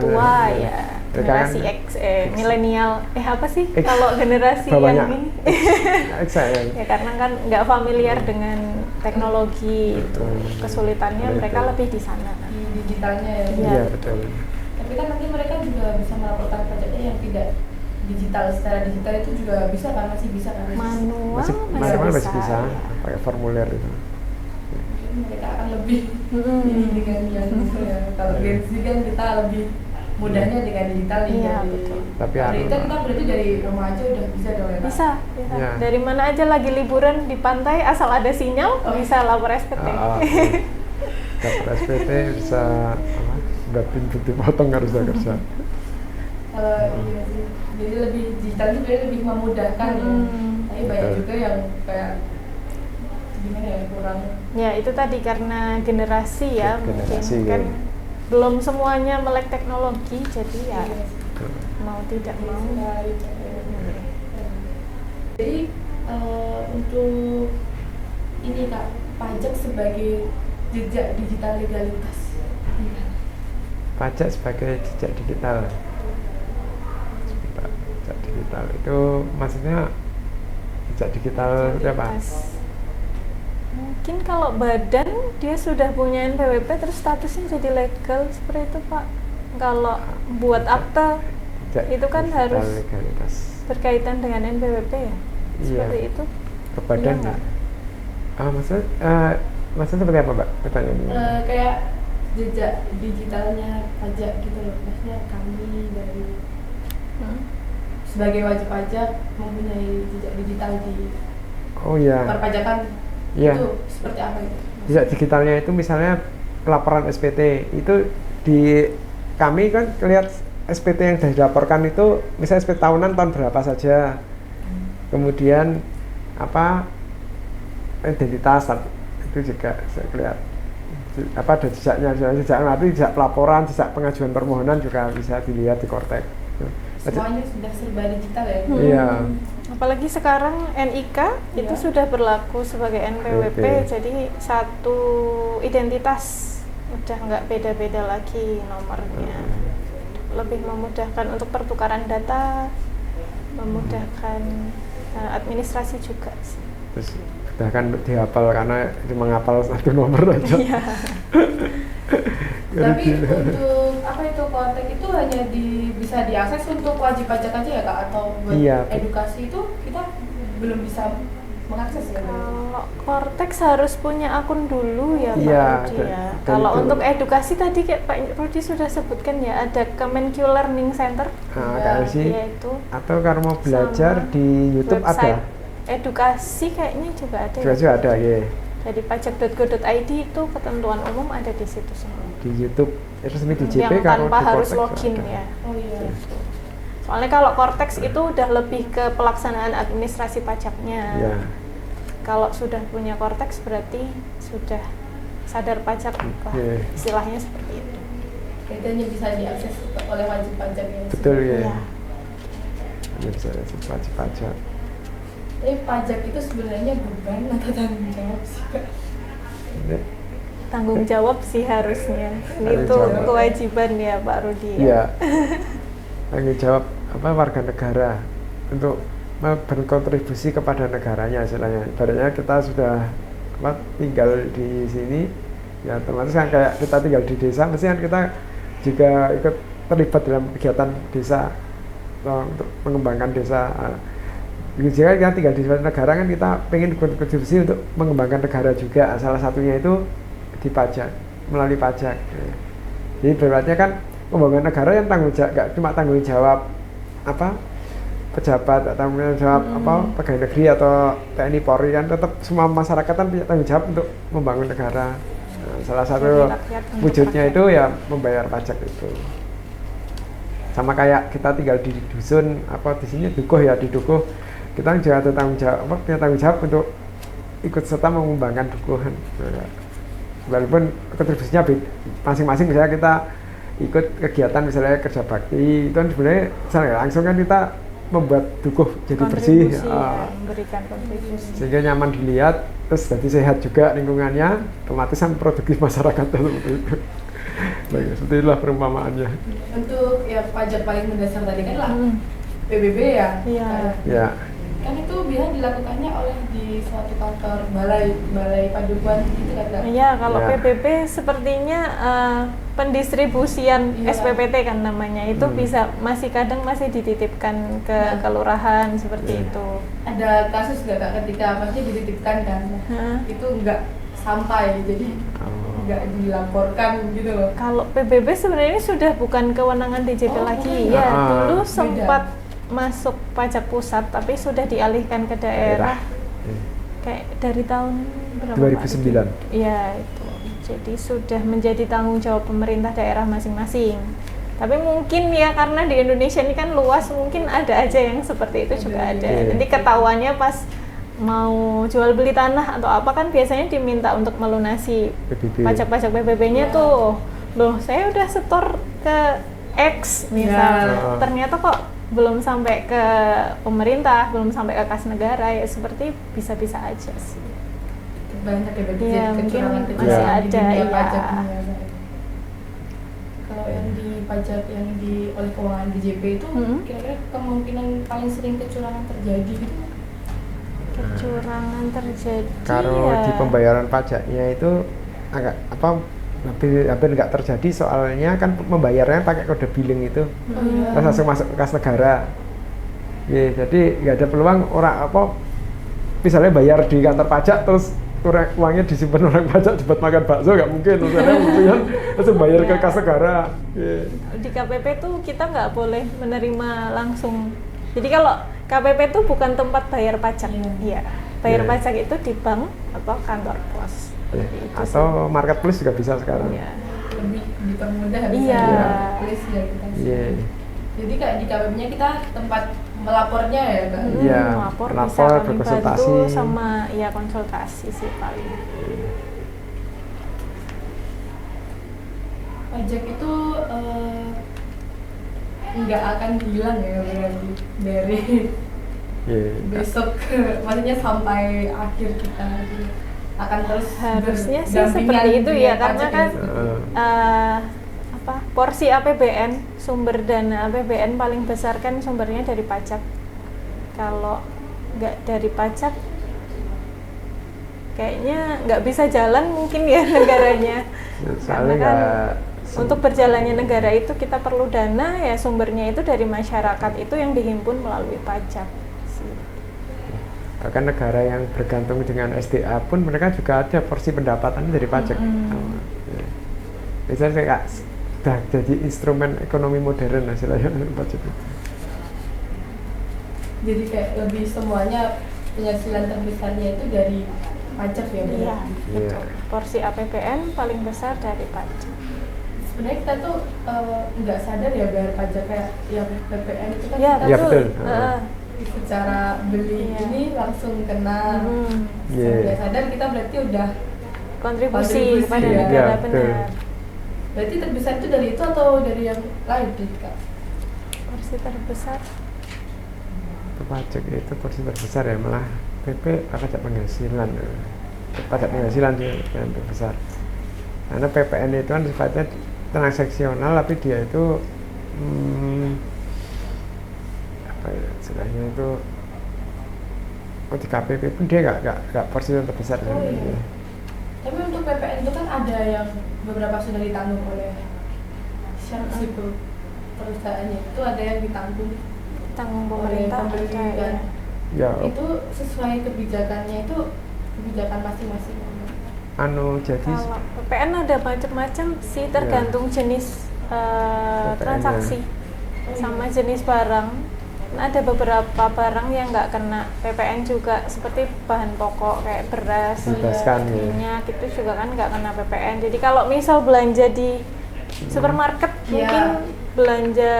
ya, Mereka generasi kan X, milenial, apa sih X, kalau generasi bawahnya yang ini? saya Ya karena kan nggak familiar dengan teknologi itu, Betul. kesulitannya Betul. mereka lebih di sana. Di digitalnya ya. Iya. iya betul Tapi kan nanti mereka juga bisa melaporkan pajaknya yang tidak digital, secara digital itu juga bisa kan, masih bisa kan? Manual manual masih masih bisa ya. pakai formulir itu Mungkin mereka akan lebih Mm-mm. ini dengan yang itu ya. Kalau Gen Z kan kita lebih mudahnya dengan digital nih. Iya, dari betul. Tapi dari anu, itu kita berarti dari rumah aja udah bisa dong ya Kak? Bisa. Iya. Dari mana aja lagi liburan di pantai asal ada sinyal bisa lapor SPT. dapat SPT bisa apa nggak pintu dipotong harus kerja Kalau iya sih, jadi lebih digital itu sebenarnya lebih memudahkan ya. Tapi banyak Betul. juga yang kayak gimana ya, kurang. Ya itu tadi karena generasi ya Generasi, mungkin kan ya. belum semuanya melek teknologi jadi ya Iya. mau tidak mau. Sekali. Jadi untuk ini Kak, pajak sebagai jejak digital legalitas. pajak sebagai jejak digital. Jejak digital itu maksudnya jejak digital itu apa? Legalitas. Mungkin kalau badan dia sudah punya NPWP terus statusnya jadi legal seperti itu Pak. Kalau buat akte Jejak itu kan digital harus legalitas. berkaitan dengan NPWP ya. Seperti Iya. itu. Ke badan Iya, ya. nggak? Maksudnya seperti apa Mbak? Pertanyaannya. Kayak jejak digitalnya pajak gitu loh. Maksudnya kami dari Hmm. sebagai wajib pajak mempunyai jejak digital di Oh iya. perpajakan. Iya. Itu seperti apa itu? Jejak digitalnya itu misalnya pelaporan SPT itu di kami kan lihat SPT yang sudah dilaporkan itu misalnya SPT tahunan tahun berapa saja, kemudian apa identitas itu juga saya lihat apa ada jejaknya, jejak nanti jejak pelaporan, jejak pengajuan permohonan juga bisa dilihat di Kortek. Semuanya sudah serba digital ya. Iya. Apalagi sekarang NIK itu Iya. sudah berlaku sebagai NPWP, Oke. jadi satu identitas udah nggak beda-beda lagi nomornya. Lebih memudahkan untuk pertukaran data, memudahkan administrasi juga sih. Terus bahkan dihafal karena cuma ngapal satu nomor aja. Iya. Tapi untuk apa itu konten itu hanya bisa diakses untuk wajib pajak aja ya Kak, atau buat Iya. edukasi itu kita belum bisa mengakses ya? Kalau Cortex harus punya akun dulu ya Pak Iya, Rudi dan- ya. dan Kalau itu- untuk edukasi tadi kayak Pak Rudi sudah sebutkan ya ada Kemenq Learning Center. Nah, Iya, kayak sih Yaitu atau kalau mau belajar sama di YouTube website ada. edukasi kayaknya juga ada. Juga ada ya. Jadi pajak.go.id itu ketentuan umum ada di situ semua. Di YouTube resmi di JP Yang kalau tanpa di harus Cortex login ada. ya. Oh iya. Soalnya kalau Cortex itu udah lebih ke pelaksanaan administrasi pajaknya. Iya. Kalau sudah punya Cortex berarti sudah sadar pajak lah. Iya. Istilahnya seperti itu. Itu hanya bisa diakses oleh wajib pajak ya. Betul ya. Iya. Hanya bisa wajib pajak. Tapi pajak itu sebenarnya beban atau tanggung jawab sih Kak? Ini, Tanggung jawab sih harusnya. Tanggung Itu jawab. kewajiban ya Pak Rudi. Iya. Tanggung jawab warga negara untuk berkontribusi kepada negaranya istilahnya. Ibaratnya kita sudah tinggal di sini, ya termasuk kan kayak kita tinggal di desa, mesti kan kita juga ikut terlibat dalam kegiatan desa untuk mengembangkan desa. Jika kita tinggal di suatu negara kan kita pengen kontribusi untuk mengembangkan negara juga. Salah satunya itu di pajak, melalui pajak. Jadi berarti kan pembangunan negara yang tanggung jawab, gak cuma tanggung jawab pejabat atau tanggung jawab pegawai negeri atau TNI Polri, kan tetap semua masyarakat kan punya tanggung jawab untuk membangun negara. Nah, salah satu wujudnya itu ya membayar pajak itu. Sama kayak kita tinggal di dusun di sini dukuh ya, di dukuh kita juga ada punya tanggung jawab untuk ikut serta mengembangkan dukuhan. Walaupun kontribusinya masing-masing, misalnya kita ikut kegiatan misalnya kerja bakti, itu kan sebenarnya langsung kan kita membuat dukuh jadi bersih, memberikan kontribusi sehingga nyaman dilihat, terus jadi sehat juga lingkungannya, otomatis kan produktif masyarakat seperti itu. Baik, seperti itulah perumpamaannya. Untuk ya pajak paling mendasar tadi kan lah PBB ya. Iya. Ya. Kan itu biasanya dilakukannya oleh di suatu kantor balai paduan gitu kan Kak? Iya, kalau Ya. PBB sepertinya pendistribusian Iya. SPPT kan namanya, itu masih kadang dititipkan ke kelurahan seperti itu. Ada kasus nggak Kak ketika maksudnya dititipkan kan? Itu nggak sampai, jadi nggak dilaporkan gitu loh. Kalau PBB sebenarnya sudah bukan kewenangan DJP lagi. Ya, dulu sempat masuk pajak pusat tapi sudah dialihkan ke daerah. Kayak dari tahun berapa? 2009. Iya, itu. Jadi sudah menjadi tanggung jawab pemerintah daerah masing-masing. Tapi mungkin ya karena di Indonesia ini kan luas, mungkin ada aja yang seperti itu juga ada. Nanti ketahuannya pas mau jual beli tanah atau apa kan biasanya diminta untuk melunasi pajak-pajak PBB-nya tuh. Loh, saya udah setor ke X misal. Ternyata kok belum sampai ke pemerintah, belum sampai ke kas negara, ya seperti bisa-bisa aja sih. Banyak ya berarti Iya, mungkin masih ada, iya. Kalau yang di pajak yang oleh keuangan DJP itu kira-kira kemungkinan paling sering kecurangan terjadi gitu? Kecurangan terjadi Kalau ya. di pembayaran pajaknya itu agak hampir nggak terjadi, soalnya kan membayarnya pakai kode billing itu, terus langsung masuk ke kas negara. Ya, jadi nggak ada peluang orang misalnya bayar di kantor pajak terus uangnya disimpan orang pajak buat makan bakso, nggak mungkin. Misalnya langsung bayar ke kas negara. Ya. Di KPP tuh kita nggak boleh menerima langsung. Jadi kalau KPP tuh bukan tempat bayar pajak, iya. Bayar pajak itu di bank atau kantor pos. Atau marketplace juga bisa sekarang. Iya. Lebih dipermudah Iya. Marketplace ya kita. Iya. Jadi kayak di KPP-nya kita tempat melapornya ya Kak? Iya, Melapor bisa melapor, kami berkonsultasi. bantu sama ya konsultasi sih paling. Pajak itu nggak akan hilang ya berarti dari besok maksudnya sampai akhir kita akan terus Harusnya sih berdampingan seperti itu ya, dengan karena pajak kan itu. porsi APBN, sumber dana APBN paling besar kan sumbernya dari pajak. Kalau nggak dari pajak kayaknya nggak bisa jalan mungkin ya negaranya. Karena kan untuk berjalannya negara itu kita perlu dana, ya sumbernya itu dari masyarakat, itu yang dihimpun melalui pajak. Bahkan negara yang bergantung dengan SDA pun mereka juga ada porsi pendapatan dari pajak. Misalnya kayak sudah jadi instrumen ekonomi modern hasilnya pajak itu. Jadi kayak lebih semuanya penghasilan terbesarnya itu dari pajak ya? Iya, betul. Porsi APBN paling besar dari pajak. Sebenarnya kita tuh nggak sadar ya bayar pajak, kayak yang PPN itu kan Ya, kita Iya, tuh betul. secara beli ini langsung kena. Nggak sadar kita berarti udah Kontribusi kepada ya. negara, Iya, benar. Berarti terbesar itu dari itu atau dari yang lain Kak? Porsi terbesar. Pajak itu porsi terbesar ya, malah PP pajak penghasilan. Pajak penghasilan yang terbesar. Karena PPN itu kan sifatnya transaksional, tapi dia itu istilahnya itu. Oh, di KPP pun dia nggak porsi yang terbesar. Oh, iya. Tapi untuk PPN itu kan ada yang beberapa sudah ditanggung oleh siapa sih Bu? Perusahaannya itu ada yang ditanggung Tanggung oleh pemerintah pembeli ada ya. kan. Ya, Itu sesuai kebijakannya itu kebijakan masing-masing. jadi Kalau PPN ada macam-macam sih, tergantung jenis PPN-nya. transaksi sama jenis barang. Ada beberapa barang yang nggak kena PPN juga, seperti bahan pokok kayak beras, Bebaskan, ya. minyak itu juga kan nggak kena PPN. Jadi kalau misal belanja di supermarket, mungkin belanja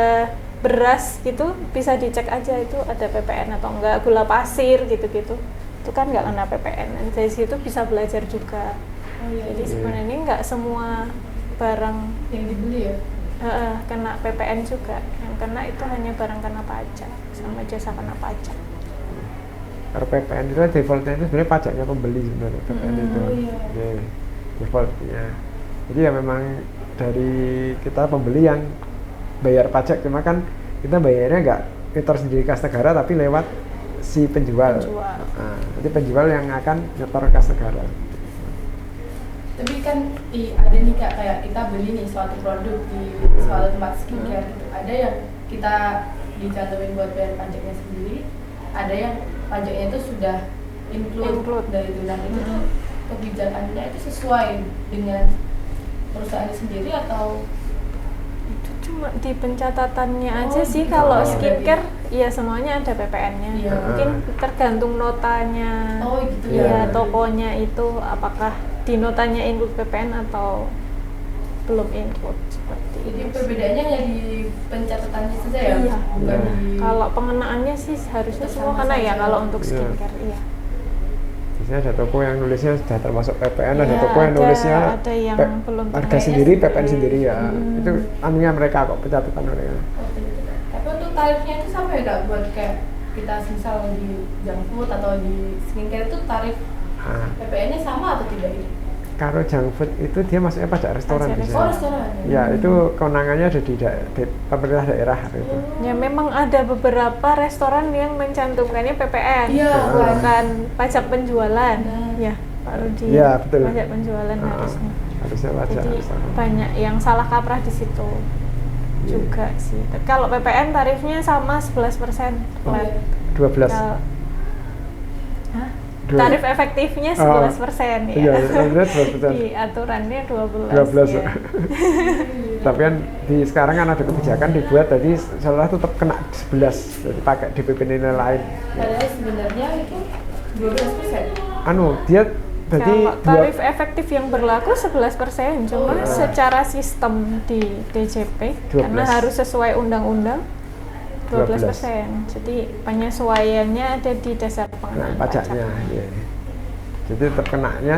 beras gitu bisa dicek aja itu ada PPN atau enggak, gula pasir gitu-gitu itu kan nggak kena PPN. Dan dari situ bisa belajar juga. Jadi sebenarnya nggak semua barang Yang dibeli ya. kena PPN juga, yang kena itu hanya barang kena pajak sama jasa kena pajak. Kalau PPN itu defaultnya itu sebenarnya pajaknya pembeli sebenarnya PPN itu. Iya. Defaultnya. Jadi ya memang dari kita pembeli yang bayar pajak, cuma kan kita bayarnya nggak nyetor sendiri kas negara tapi lewat si penjual. Nah, jadi penjual yang akan nyetor kas negara. Tapi kan ada nih Kak, kayak kita beli nih suatu produk di suatu tempat skincare gitu. Ada yang kita dicantumin buat bayar pajaknya sendiri, ada yang pajaknya itu sudah include dari itu. Nah itu tuh kebijakannya itu sesuai dengan perusahaan sendiri atau Itu cuma di pencatatannya aja sih. gitu. Kalau Oh, skincare ya semuanya ada PPN-nya. Iya. Mungkin tergantung notanya. oh gitu Iya, ya. tokonya itu apakah di notanya include PPN atau belum include, seperti Jadi itu. perbedaannya hanya di pencatatannya saja ya. Iya. Bukan Iya. di Kalau pengenaannya sih harusnya semua Sama kena ya saja. kalau untuk Iya. skincare. Iya. Biasanya ada toko yang nulisnya sudah termasuk PPN, ada Iya, toko yang ada- nulisnya ada yang belum harga PPN. sendiri, PPN sendiri ya. Itu anunya mereka kok, pencatatan mereka. Oh, gitu. Tapi untuk tarifnya itu sama ya Kak, buat kayak kita misal di junk food atau di skincare itu tarif Nah, PPN-nya sama atau tidak ini? kalau junk food itu dia masuknya pajak restoran Pajak bisa. Oh restoran. Ya, itu kewenangannya ada di pemerintah daerah gitu. Ya memang ada beberapa restoran yang mencantumkannya PPN, Iya, bukan pajak penjualan. Nah. Ya, Pak Rudi. Iya, betul. Pajak penjualan harusnya. Harusnya pajak Jadi restoran. banyak yang salah kaprah di situ juga sih. Tapi kalau PPN tarifnya sama 11% flat. 12. Kalau- Hah? Dua- Tarif efektifnya 11% Iya, ya. sebenarnya 12%. Di aturannya 12. 12. ya. Tapi kan di sekarang kan ada kebijakan dibuat tadi seolah tetap kena 11, jadi pakai DPP nilai lain. Padahal sebenarnya itu 12%. Dia jadi Kalau tarif efektif yang berlaku 11%, cuma iya. secara sistem di DJP 12. karena harus sesuai undang-undang 12%. Jadi penyesuaiannya ada di dasar nah, pengenaan pajaknya. pajak. Iya. Jadi tetap kenanya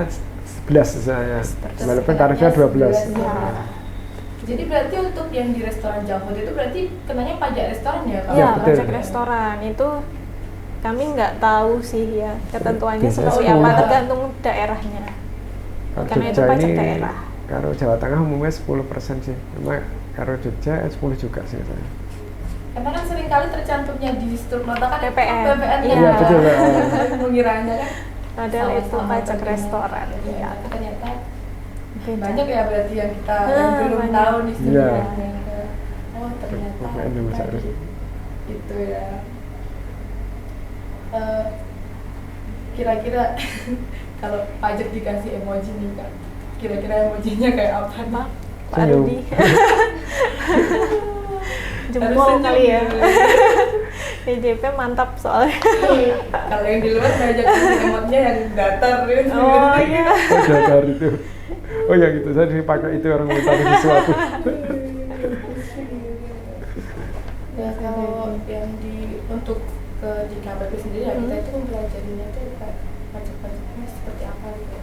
11 misalnya, walaupun Kenanya tarifnya 12. 11. Iya. Jadi berarti untuk yang di restoran junk food itu berarti kenanya pajak restoran ya Kak? Iya, Ya, betul. pajak restoran itu kami nggak tahu sih ya ketentuannya Biasanya seperti 10. apa, tergantung daerahnya. Kalau Karena itu Jogja pajak ini, daerah. kalau Jawa Tengah umumnya 10% sih, cuma kalau Jogja 10 juga sih saya. Karena kan seringkali tercantumnya di struktur nota kan PPN. PPN Iya, ya. betul, Mengiranya kan Padahal itu sama-sama pajak terkena. restoran. Iya, Iya. tapi ternyata Beda. banyak ya berarti yang kita yang belum banyak. tahu di sini. Iya. Oh ternyata PPN nomor satu. itu ya. Kira-kira kalau pajak dikasih emoji nih Kak, kira-kira emojinya kayak apa? Apa? Pak Senyum. Rudi. Jempol Harus senyum kali ya. gitu. DJP mantap soalnya. Kalau yang di luar banyak emotnya yang datar gitu. Oh iya. Oh, datar itu. Oh ya gitu, saya dipakai itu orang minta sesuatu. Ya kalau yang di untuk ke JKPP sendiri ya kita itu mempelajarinya itu kayak pajak-pajaknya seperti apa gitu.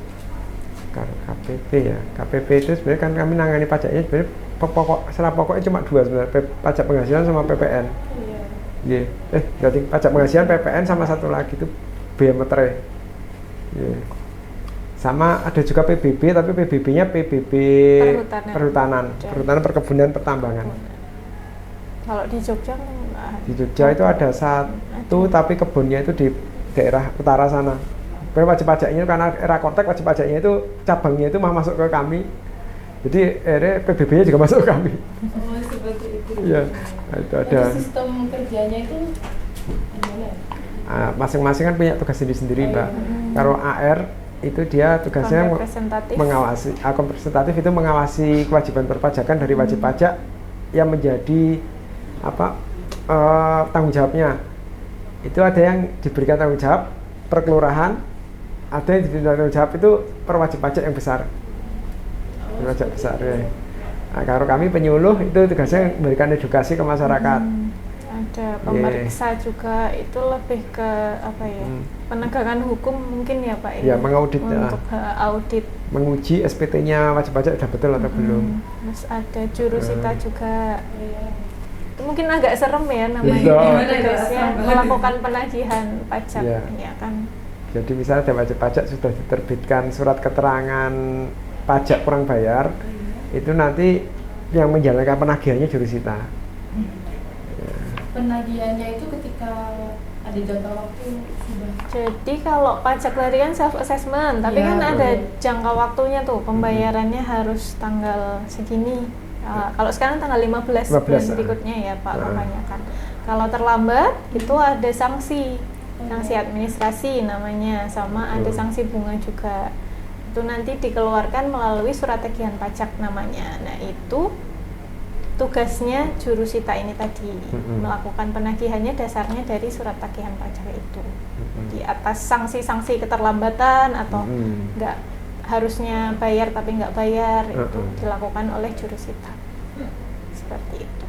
Kalau KPP ya, KPP itu sebenarnya kan kami nangani pajaknya sebenarnya secara pokoknya cuma dua sebenarnya, pajak penghasilan sama PPN. Iya. Iya. Berarti pajak penghasilan PPN sama satu lagi itu bea meterai. Iya. Sama ada juga PBB, tapi PBB-nya PBB Perhutanan. perhutanan perkebunan pertambangan. Kalau di Jogja kan enggak ada. Di Jogja itu ada satu, tapi kebunnya itu di daerah utara sana. Wajib pajaknya karena era kontak, wajib pajaknya itu cabangnya itu masuk ke kami. Jadi PBB-nya juga masuk ke kami. Oh, seperti itu. Iya, itu ada. Untuk sistem kerjanya itu gimana? Masing-masing kan punya tugas sendiri-sendiri, Mbak. iya. Kalau AR itu dia tugasnya Representatif. mengawasi, representatif itu mengawasi kewajiban perpajakan dari wajib pajak yang menjadi tanggung jawabnya. Itu ada yang diberikan tanggung jawab per kelurahan, ada yang diberikan tanggung jawab itu per wajib pajak yang besar. Pajak besar ya. Nah, kalau kami penyuluh itu tugasnya memberikan edukasi ke masyarakat. Ada pemeriksa juga, itu lebih ke apa ya? Penegakan hukum mungkin ya Pak Ya, mengaudit untuk audit. menguji SPT-nya wajib pajak sudah betul atau belum. Terus ada jurusita juga. Itu mungkin agak serem ya namanya. Iya. Gimana itu? Tugasnya melakukan penagihan pajak, Iya. ya kan. Jadi misalnya ada wajib pajak sudah diterbitkan surat keterangan pajak kurang bayar, itu nanti yang menjalankan penagihannya jurusita. Penagihannya itu ketika ada jangka waktu sudah. Jadi kalau pajak lari kan self assessment, tapi Iya, kan ada betul. jangka waktunya tuh, pembayarannya harus tanggal segini. Kalau sekarang tanggal 15 bulan 15, berikutnya ya Pak, kebanyakan. Kalau terlambat itu ada sanksi administrasi namanya, sama ada sanksi bunga juga. Itu nanti dikeluarkan melalui surat tagihan pajak namanya. Nah itu tugasnya jurusita ini tadi, melakukan penagihannya dasarnya dari surat tagihan pajak itu. Di atas sanksi-sanksi keterlambatan atau nggak harusnya bayar tapi nggak bayar, itu dilakukan oleh jurusita. Seperti itu.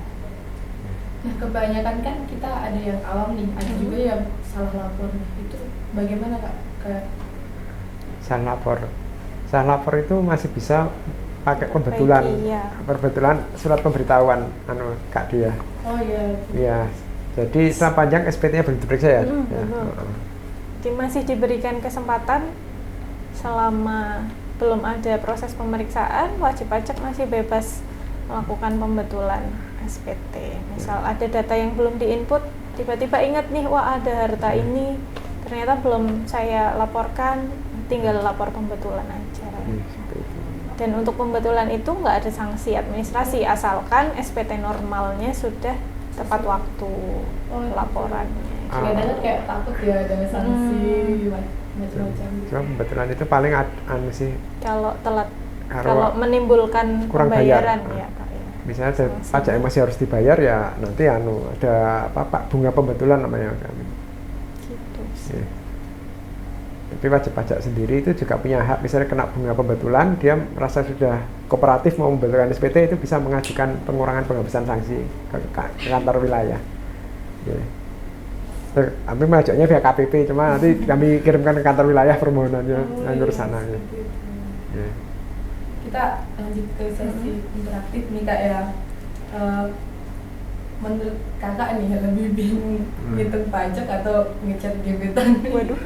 Nah, kebanyakan kan kita ada yang awam nih, ada juga yang salah lapor. Itu bagaimana Kak? Salah lapor itu masih bisa pakai kebetulan, iya. kebetulan surat pemberitahuan, Kak dia. Oh iya. Iya. Jadi setelah panjang SPT-nya belum diperiksa ya. Ya. Betul. Jadi masih diberikan kesempatan selama belum ada proses pemeriksaan, wajib pajak masih bebas melakukan pembetulan SPT. Misal ada data yang belum diinput, tiba-tiba ingat nih, wah ada harta ini, ternyata belum saya laporkan, tinggal lapor pembetulan aja. Dan untuk pembetulan itu nggak ada sanksi administrasi, asalkan SPT normalnya sudah tepat waktu laporannya. Kadang-kadang kayak takut ya ada sanksi macam-macam. Cuma pembetulan itu paling sih. Kalau telat, Kalau kalau menimbulkan kurang bayar. pembayaran ya Pak. Ya. Misalnya ada pajak yang masih harus dibayar ya nanti ada bunga pembetulan namanya kami. Gitu sih. Ya. Tapi wajib pajak sendiri itu juga punya hak, misalnya kena bunga pembetulan, dia merasa sudah kooperatif mau membetulkan SPT, itu bisa mengajukan pengurangan penghapusan sanksi ke kantor wilayah. Ya. Kami mengajaknya via KPP, cuma nanti kami kirimkan ke kantor wilayah permohonannya nganggur sana. Ya. Ya. Kita lanjut ke sesi interaktif nih Kak ya. Menurut Kakak nih lebih bingung ngitung pajak atau ngechat gebetan? Waduh.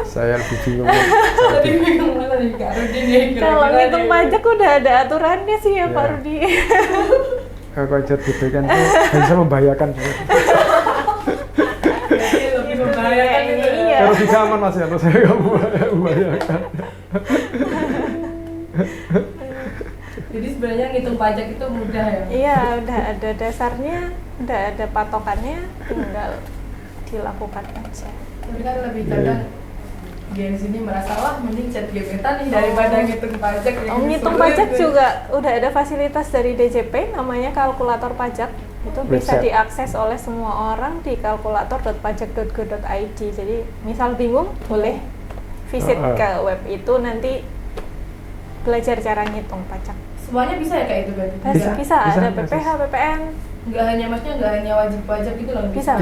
Saya lebih bingung. Lebih bingung mana nih Kak Rudi nih? Kalau ngitung pajak udah ada aturannya sih ya Pak Rudi. Kalau chat gitu kan tuh bisa membahayakan. Jadi lebih membahayakan gitu ya. Iya. Kalau bisa aman masih atau saya nggak membahayakan. Jadi sebenarnya ngitung pajak itu mudah ya? Iya, udah ada dasarnya, udah ada patokannya, tinggal dilakukan aja. Tapi kan lebih kadang Gen Z ini merasa wah mending chat gebetan nih daripada ngitung pajak. Ngitung pajak juga udah ada fasilitas dari DJP namanya kalkulator pajak. Itu bisa Website. diakses oleh semua orang di kalkulator.pajak.go.id. Jadi misal bingung boleh visit ke web itu, nanti belajar cara ngitung pajak. Semuanya bisa ya Kak itu berarti? Bisa, ada PPH, PPN, Nggak hanya maksudnya nggak hanya wajib pajak gitu loh? bisa.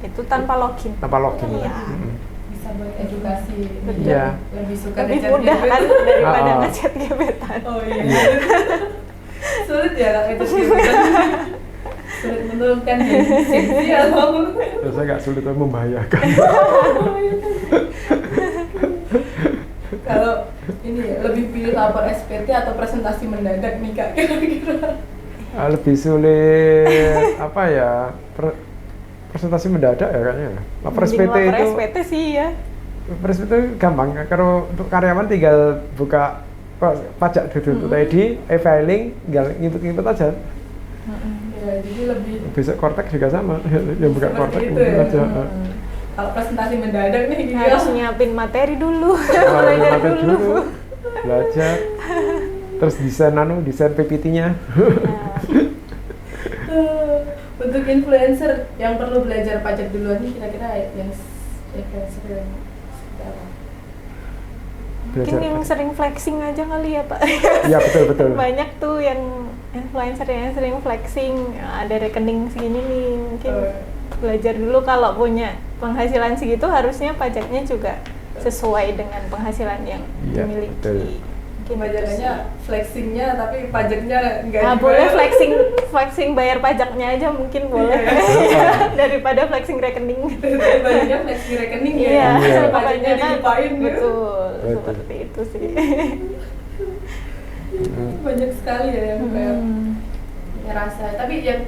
Itu tanpa login. Tanpa login. Iya. Bisa buat edukasi. Betul. Iya. Lebih suka Lebih ngechat mudah kan gebetan. daripada ngechat gebetan. Oh iya. Sulit ya Kak ngechat gebetan. Sulit menurunkan sensi atau Saya nggak sulit, tapi membahayakan. kalau ini ya lebih pilih lapor SPT atau presentasi mendadak nih Kak kira-kira? lebih sulit apa ya presentasi mendadak ya kayaknya. Lapor Mending SPT lapor itu SPT sih ya. lapor SPT gampang. Kalau untuk karyawan tinggal buka pajak .id, e-filing, tinggal input aja. Ya, jadi lebih Besok Kortek juga sama, yang buka Seperti Kortek itu input ya. aja. kalau presentasi mendadak nih gitu Harus nyiapin materi dulu, Kalau belajar pakai dulu. belajar, terus desain PPT-nya. Untuk influencer yang perlu belajar pajak duluan nih kira-kira yang influencer yang seperti apa? Mungkin yang sering flexing aja kali ya Pak. Iya betul. Banyak tuh yang influencer yang sering flexing, ada rekening segini nih, mungkin belajar dulu. Kalau punya penghasilan segitu harusnya pajaknya juga sesuai dengan penghasilan yang Iya, dimiliki. betul. Mungkin Pajaknya flexingnya tapi pajaknya nggak nah, dibayar. boleh flexing bayar pajaknya aja mungkin boleh. Daripada flexing rekening. Pajaknya flexing rekening ya. Iya, Iya. Pajaknya dilupain ya. betul, Betul. seperti itu sih. Banyak sekali ya yang kayak ngerasa. Tapi yang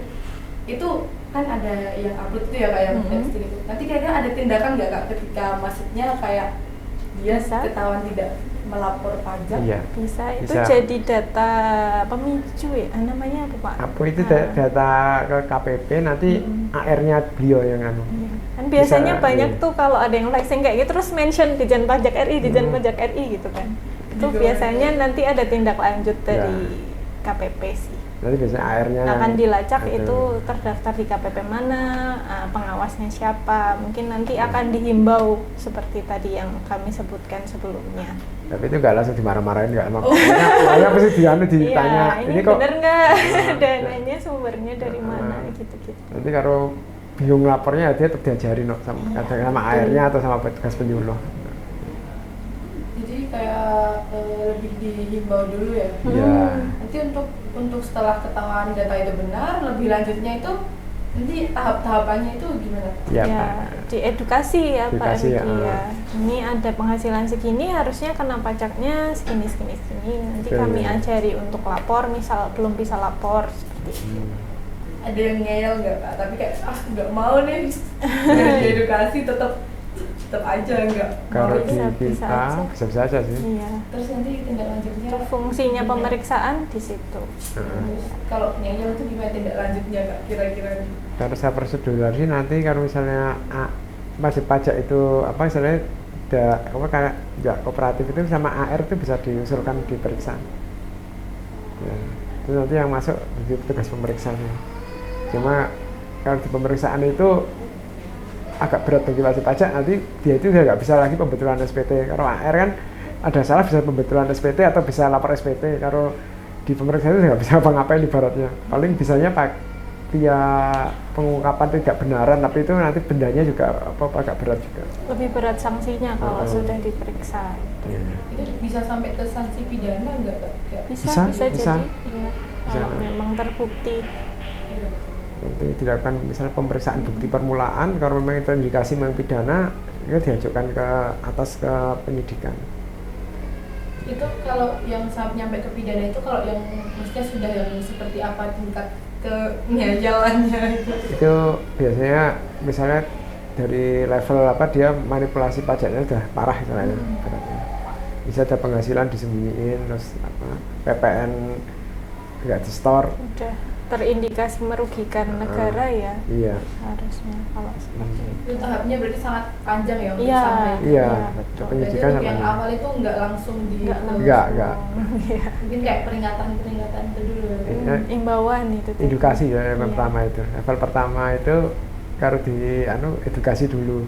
itu kan ada yang upload itu ya kayak flexing itu. Nanti kira-kira ada tindakan nggak Kak ketika maksudnya kayak dia Bisa. ketahuan tidak melapor pajak? Iya. Bisa, itu Bisa. jadi data pemicu ya, namanya apa Pak? Apa itu Nah, data ke KPP nanti AR-nya beliau yang anu. iya. Kan biasanya Bisa, banyak iya. tuh kalau ada yang flexing kayak gitu terus mention Dijen Pajak RI, Dijen Pajak RI gitu kan. Itu Gitu. biasanya nanti ada tindak lanjut dari Ya. KPP sih. Nanti biasanya AR-nya Akan dilacak ada. itu terdaftar di KPP mana, pengawasnya siapa. Mungkin nanti akan dihimbau seperti tadi yang kami sebutkan sebelumnya. Tapi itu nggak langsung dimarah-marahin nggak emang. Saya pasti ditanya, Iya, ini kok bener nggak Ah, dananya sumbernya dari mana Ah. gitu-gitu. nanti kalau bingung lapornya dia tetap diajarin no, sama AR-nya atau sama petugas penyuluh. Jadi kayak lebih dihimbau dulu ya. Iya. Nanti untuk setelah ketahuan data itu benar, lebih lanjutnya itu nanti tahap-tahapannya itu gimana? Iya, Ya, Pak. diedukasi ya Pak Edukasi, Riki ya. ya. Ini ada penghasilan segini, harusnya kena pajaknya segini. Nanti Betul. kami ajari untuk lapor, misal belum bisa lapor seperti itu. Ada yang ngeyel nggak Kak? Tapi kayak nggak mau nih. Nggak diedukasi tetap aja nggak Kalau mau. di Bisa aja. kita bisa aja sih. Iya. Terus nanti tindak lanjutnya Itu fungsinya pemeriksaan di situ. Terus kalau ngeyel itu gimana tindak lanjutnya Kak kira-kira? Kalau saya prosedur sih nanti kalau misalnya wajib pajak itu apa misalnya kayak ya, kooperatif itu sama AR itu bisa diusulkan diperiksa. Ya, itu nanti yang masuk di petugas pemeriksanya. Cuma kalau di pemeriksaan itu agak berat bagi wajib pajak, nanti dia itu udah nggak bisa lagi pembetulan SPT. Kalau AR kan ada salah bisa pembetulan SPT atau bisa lapor SPT. Kalau di pemeriksaan itu nggak bisa apa-ngapain ibaratnya. Paling bisanya via pengungkapan tidak benaran, tapi itu nanti bendanya juga agak berat juga. Lebih berat sanksinya kalau sudah diperiksa. Itu bisa sampai ke sanksi pidana nggak Kak? Kayak Bisa Bisa. jadi. Iya. Kalau Bisa. memang terbukti. Nanti dilakukan misalnya pemeriksaan bukti permulaan, kalau memang itu indikasi memang pidana, itu diajukan ke atas ke penyidikan. itu kalau yang nyampe ke pidana itu kalau yang maksudnya sudah yang seperti apa tingkat kenyajalannya itu? Itu biasanya misalnya dari level apa dia manipulasi pajaknya udah parah istilahnya. Bisa ada penghasilan disembunyiin, terus apa PPN nggak di store. Udah terindikasi merugikan negara ya. Iya. Harusnya kalau seperti itu. Itu tahapnya berarti sangat panjang ya untuk Iya. sampai Iya, betul. berarti penyidikan untuk sama yang ini. awal itu nggak langsung di Nggak. Iya. mungkin kayak peringatan itu dulu. Imbauan itu tadi. Edukasi ya yang Iya. pertama itu. Level pertama itu kalau di edukasi dulu.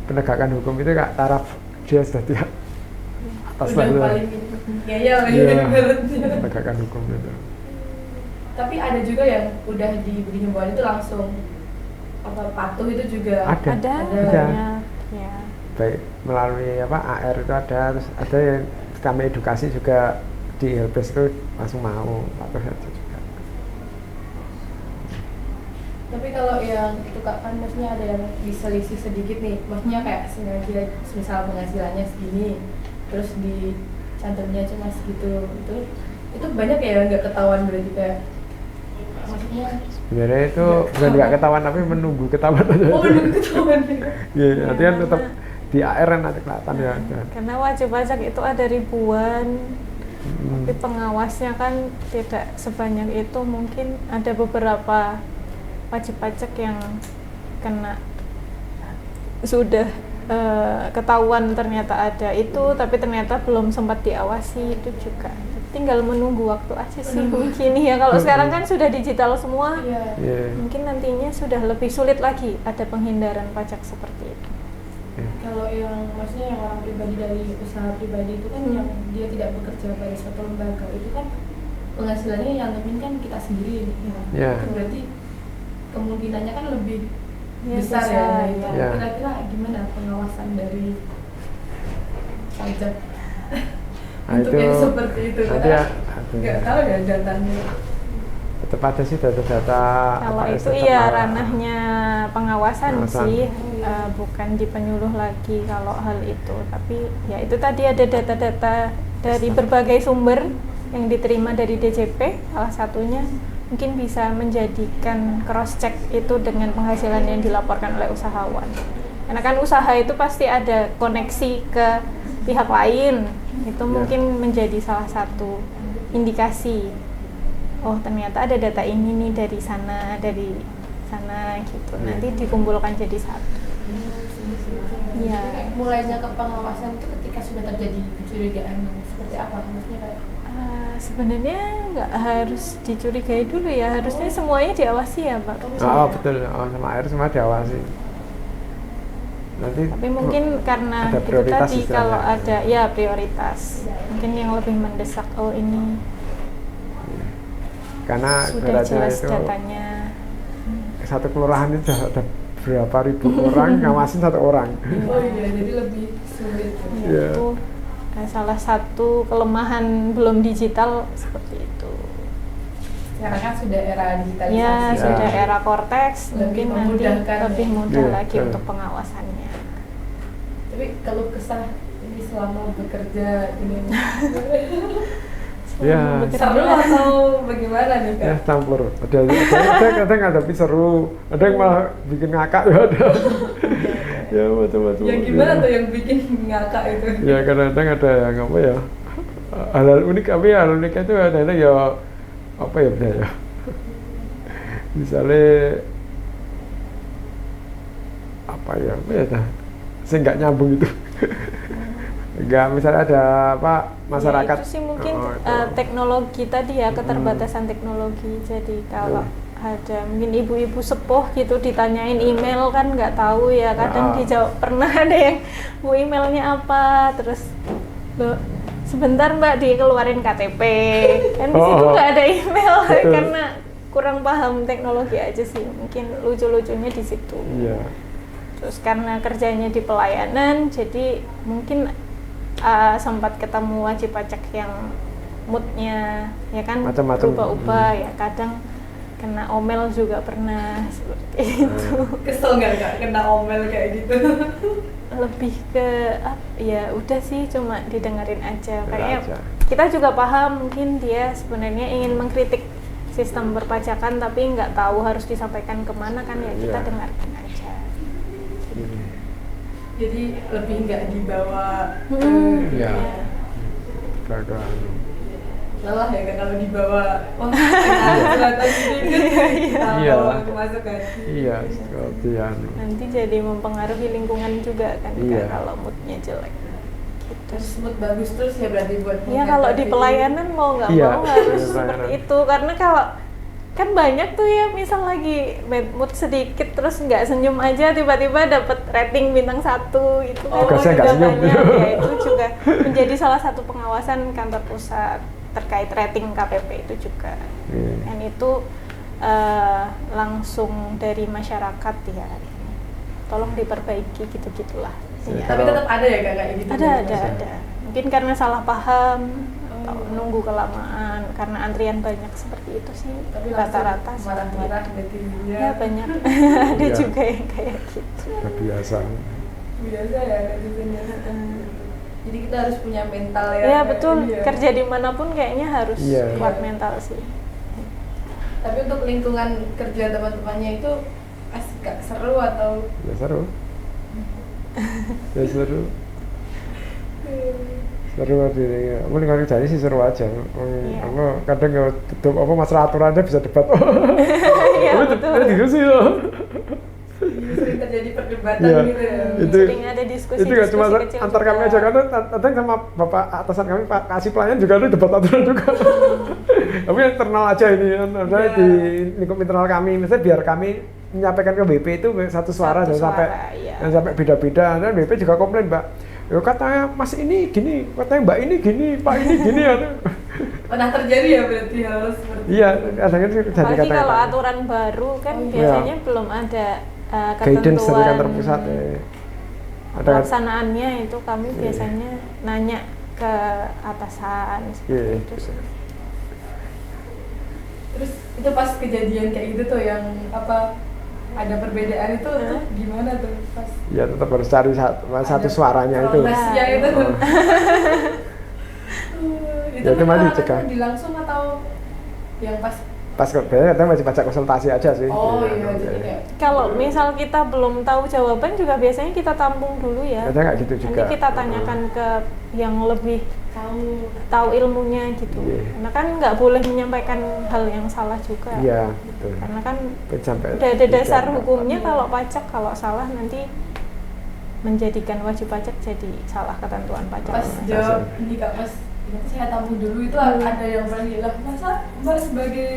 Penegakan hukum itu Kak taraf dia sudah tidak atas Udah level. paling ngeyel Iya. ibaratnya. Penegakan hukum itu. Tapi ada juga yang udah diberi himbauan itu langsung apa patuh itu juga Ada. Ada Ada. banyak. Ya. Baik melalui apa AR itu ada, terus ada yang kami edukasi juga di helpdesk itu langsung mau patuh saja juga. Tapi kalau yang itu Kak, kan maksudnya ada yang diselisih sedikit nih, maksudnya kayak sengaja misal penghasilannya segini, terus di cantumnya cuma segitu, itu banyak ya yang nggak ketahuan berarti kayak Maksudnya Sebenarnya itu bukan nggak ketahuan tapi menunggu ketahuan aja. oh menurut ketahuan ya. Iya, nanti kan tetap di AR kan nanti kelihatan ya. Karena wajib pajak itu ada ribuan, tapi pengawasnya kan tidak sebanyak itu. Mungkin ada beberapa wajib pajak yang kena sudah ketahuan ternyata ada itu, tapi ternyata belum sempat diawasi, itu juga. Tinggal menunggu waktu aja sih mungkin ya. Kalau sekarang kan sudah digital semua, Iya. mungkin nantinya sudah lebih sulit lagi ada penghindaran pajak seperti itu. Kalau yang maksudnya yang orang pribadi dari usaha pribadi itu kan yang dia tidak bekerja pada suatu lembaga itu kan penghasilannya yang nemuin kan kita sendiri ya. Iya. Itu berarti kemungkinannya kan lebih Ya, besar bisa, ya. Nah, itu ya. kira-kira gimana pengawasan dari pajak Nah, untuk itu yang seperti itu? nanti Karena ya, nggak tahu ya datanya. tetap ada sih data-data. Kalau apa, itu tetap iya ada. ranahnya pengawasan Pengawasan. sih, bukan di penyuluh lagi kalau hal itu. Tapi ya itu tadi ada data-data dari berbagai sumber yang diterima dari DJP, salah satunya mungkin bisa menjadikan cross check itu dengan penghasilan yang dilaporkan oleh usahawan. Karena kan usaha itu pasti ada koneksi ke pihak lain, itu mungkin menjadi salah satu indikasi. Oh ternyata ada data ini nih dari sana gitu. Nanti dikumpulkan jadi satu. Iya. Mulainya ke pengawasan itu ketika sudah terjadi kecurigaan seperti apa? Maksudnya kayak Sebenarnya nggak harus dicurigai dulu ya, harusnya semuanya diawasi ya Pak. Oh betul, sama air semua diawasi. Nanti Tapi mungkin karena ada itu prioritas tadi istilahnya. kalau ada ya prioritas, mungkin yang lebih mendesak. Oh ini karena sudah ibaratnya jelas itu datanya. satu kelurahan itu ada berapa ribu orang ngawasin satu orang. oh iya jadi lebih sulit. Iya. Itu salah satu kelemahan belum digital seperti itu. Sekarang kan sudah era digitalisasi. Ya, Ya. sudah era Cortex, Lebih mungkin nanti memudahkan lebih ya. mudah Iya, lagi betul. untuk pengawasannya. Tapi kalau kesah ini selama bekerja ini Iya. seru atau bagaimana nih Ya Kak? campur. Ada kadang ngadepi seru, ada yang malah bikin ngakak juga ada. Ya macam-macam. Yang gimana tuh yang bikin ngakak itu? Ya kadang-kadang ada yang apa ya, hal unik, tapi hal unik itu ada ya apa ya benar ya. Misalnya apa ya dah, saya nggak nyambung itu. Enggak, misalnya ada apa masyarakat. Ya, itu sih mungkin itu. teknologi tadi ya, keterbatasan teknologi. Jadi kalau ada mungkin ibu-ibu sepuh gitu ditanyain email kan nggak tahu ya, kadang dijawab pernah ada yang bu emailnya apa, terus "Loh, sebentar mbak dikeluarin KTP kan di situ nggak ada email karena kurang paham teknologi aja sih, mungkin lucu-lucunya di situ. Iya. Terus karena kerjanya di pelayanan, jadi mungkin sempat ketemu wajib pajak yang moodnya ya kan Macam-macam. berubah-ubah ya, kadang kena omel juga pernah seperti itu. Kesel nggak Kak kena omel kayak gitu? Lebih ke ya udah sih cuma didengerin aja. Kayaknya aja. kita juga paham mungkin dia sebenarnya ingin mengkritik sistem perpajakan tapi nggak tahu harus disampaikan kemana kan, ya kita Iya. dengarkan aja. Jadi lebih nggak dibawa Iya. Ya. Kagak. lelah ya Kak kalau dibawa selatan sedikit Iya. masuk kan. Iya, seperti anu. Nanti jadi mempengaruhi lingkungan juga kan Iya. kalau moodnya jelek gitu. Terus mood bagus terus ya berarti buat Ya kalau di pelayanan mau nggak Iya, mau harus di seperti pelayanan. itu, karena kalau kan banyak tuh ya misal lagi bad mood sedikit terus nggak senyum aja tiba-tiba dapat rating bintang 1 gitu kan. Tugasnya nggak Juga senyum. banyak. Ya itu juga menjadi salah satu pengawasan kantor pusat terkait rating KPP itu juga. Iya. Dan itu langsung dari masyarakat ya, tolong diperbaiki gitu-gitulah. Iya. Ya. Tapi tetap ada ya Kak kayak gitu. Ada. Mungkin karena salah paham atau nunggu kelamaan karena antrian banyak seperti itu sih. Tapi Rata-rata langsung marah-marah netizennya. ya banyak. Ada Iya. juga yang kayak gitu. Biasa. Biasa ya netizennya. Jadi kita harus punya mental ya. Ya kayak betul, ini ya. kerja dimanapun kayaknya harus Iya. kuat mental sih. Tapi untuk lingkungan kerja teman-temannya itu asik gak, seru atau? Ya seru. Ya seru. Seru aja ya. Aku lingkungan kerjanya sih seru aja. Iya. Aku kadang ya tutup apa masalah aturannya bisa debat. Iya, Tapi betul. ada diskusi loh. Sering terjadi perdebatan Iya. gitu ya? Itu Sering ada diskusi itu nggak cuma kecil antar juga. kami aja, karena kadang sama bapak atasan kami, Pak Kasih Pelayan juga ada debat aturan juga. Tapi yang internal aja ini, ada Iya. di lingkup internal kami, misalnya biar kami menyampaikan ke BP itu satu suara, Satu jangan sampai suara, iya. jangan sampai beda-beda. Dan BP juga komplain, Mbak. Ya katanya Mas ini gini, katanya Mbak ini gini, Pak ini gini ya. Pernah terjadi ya berarti hal seperti Iya, itu? kadang-kadang jadi Apalagi kata-kata. kalau aturan baru kan Iya. biasanya belum ada Guidance dari kantor ketentuan pusat. Ada pelaksanaannya, itu kami biasanya nanya ke atasan Iya. seperti itu sih. Terus itu pas kejadian kayak gitu tuh yang apa ada perbedaan itu tuh gimana tuh pas ya tetap harus cari satu ada suaranya itu. progresnya itu? Oh. Itu Ya, itu mah penyelamatannya dicegah. dilangsung atau yang pas? Pas biasanya katanya masih baca konsultasi aja sih. Oh Iya, iya, jadi kayak Kalau misal kita belum tahu jawaban juga biasanya kita tampung dulu ya. Kadang nggak gitu juga. Nanti kita tanyakan ke yang lebih tahu ilmunya gitu. Iya. Karena kan nggak boleh menyampaikan hal yang salah juga. Iya, betul. Karena kan Sampai udah ada dasar tiga, hukumnya, kalau pajak kalau salah nanti menjadikan wajib pajak jadi salah ketentuan pajak. pas jawab ini kak, pas ini saya tampung dulu itu ada yang berani lah, masa mbak sebagai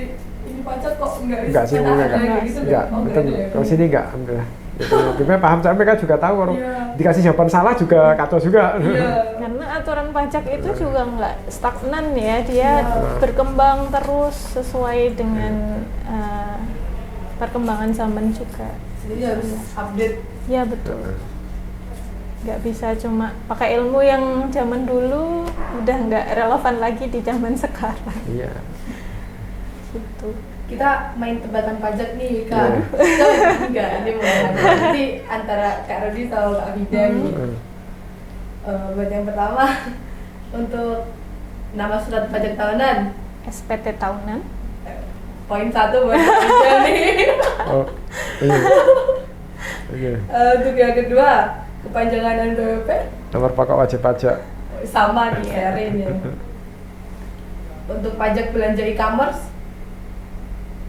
ini pajak kok enggak Enggak sih, ada enggak. kayak gitu Enggak, oh, betul. ada ya? Kalau sini enggak, alhamdulillah. Gitu. Mereka paham, sampai mereka juga tahu kalau Iya. dikasih jawaban salah juga kacau juga. Iya. Karena aturan pajak itu juga nggak stagnan ya, dia Iya. berkembang terus sesuai dengan perkembangan zaman juga. Jadi harus update. Ya betul. Nggak bisa cuma pakai ilmu yang zaman dulu, udah nggak relevan lagi di zaman sekarang. Iya. Gitu. Kita main tebakan pajak nih kak. Iya. Enggak, ini mau nanti antara Kak Rodi sama Kak Vida nih. Buat yang pertama untuk nama surat pajak tahunan, SPT tahunan. poin 1 buat Kak Vida nih. Oh, iya. Oke. Untuk yang kedua, kepanjangan NPWP Nomor pokok wajib pajak. sama di sharing ya. Untuk pajak belanja e-commerce,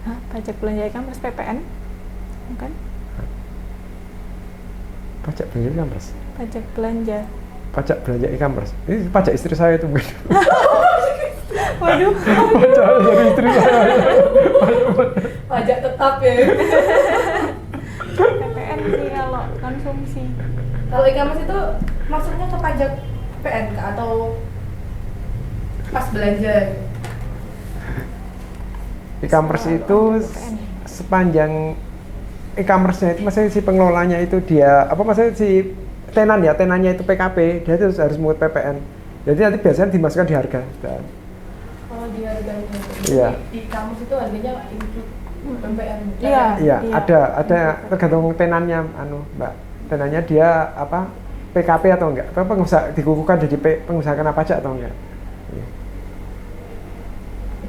Hah, pajak belanja e-commerce PPN? Bukan? Pajak belanja e-commerce. Pajak belanja. Pajak belanja e-commerce. Ini pajak istri saya itu mungkin. Waduh. Pajak dari istri saya. pajak tetap ya. PPN sih kalau konsumsi. Kalau e-commerce itu maksudnya ke pajak PN Kak, atau pas belanja? E-commerce itu PPN. sepanjang e-commerce-nya itu maksudnya si pengelolanya itu dia apa maksudnya si tenannya itu PKP, dia itu harus mungut PPN. Jadi nanti biasanya dimasukkan di harga. Dan, Kalau di harganya, Iya. di e-commerce itu harganya include PPN. Iya. iya, Iya. ada tergantung tenannya Mbak. Tenannya dia apa PKP atau enggak? Apa pengusaha dikukuhkan jadi pengusaha kena pajak atau enggak? Iya.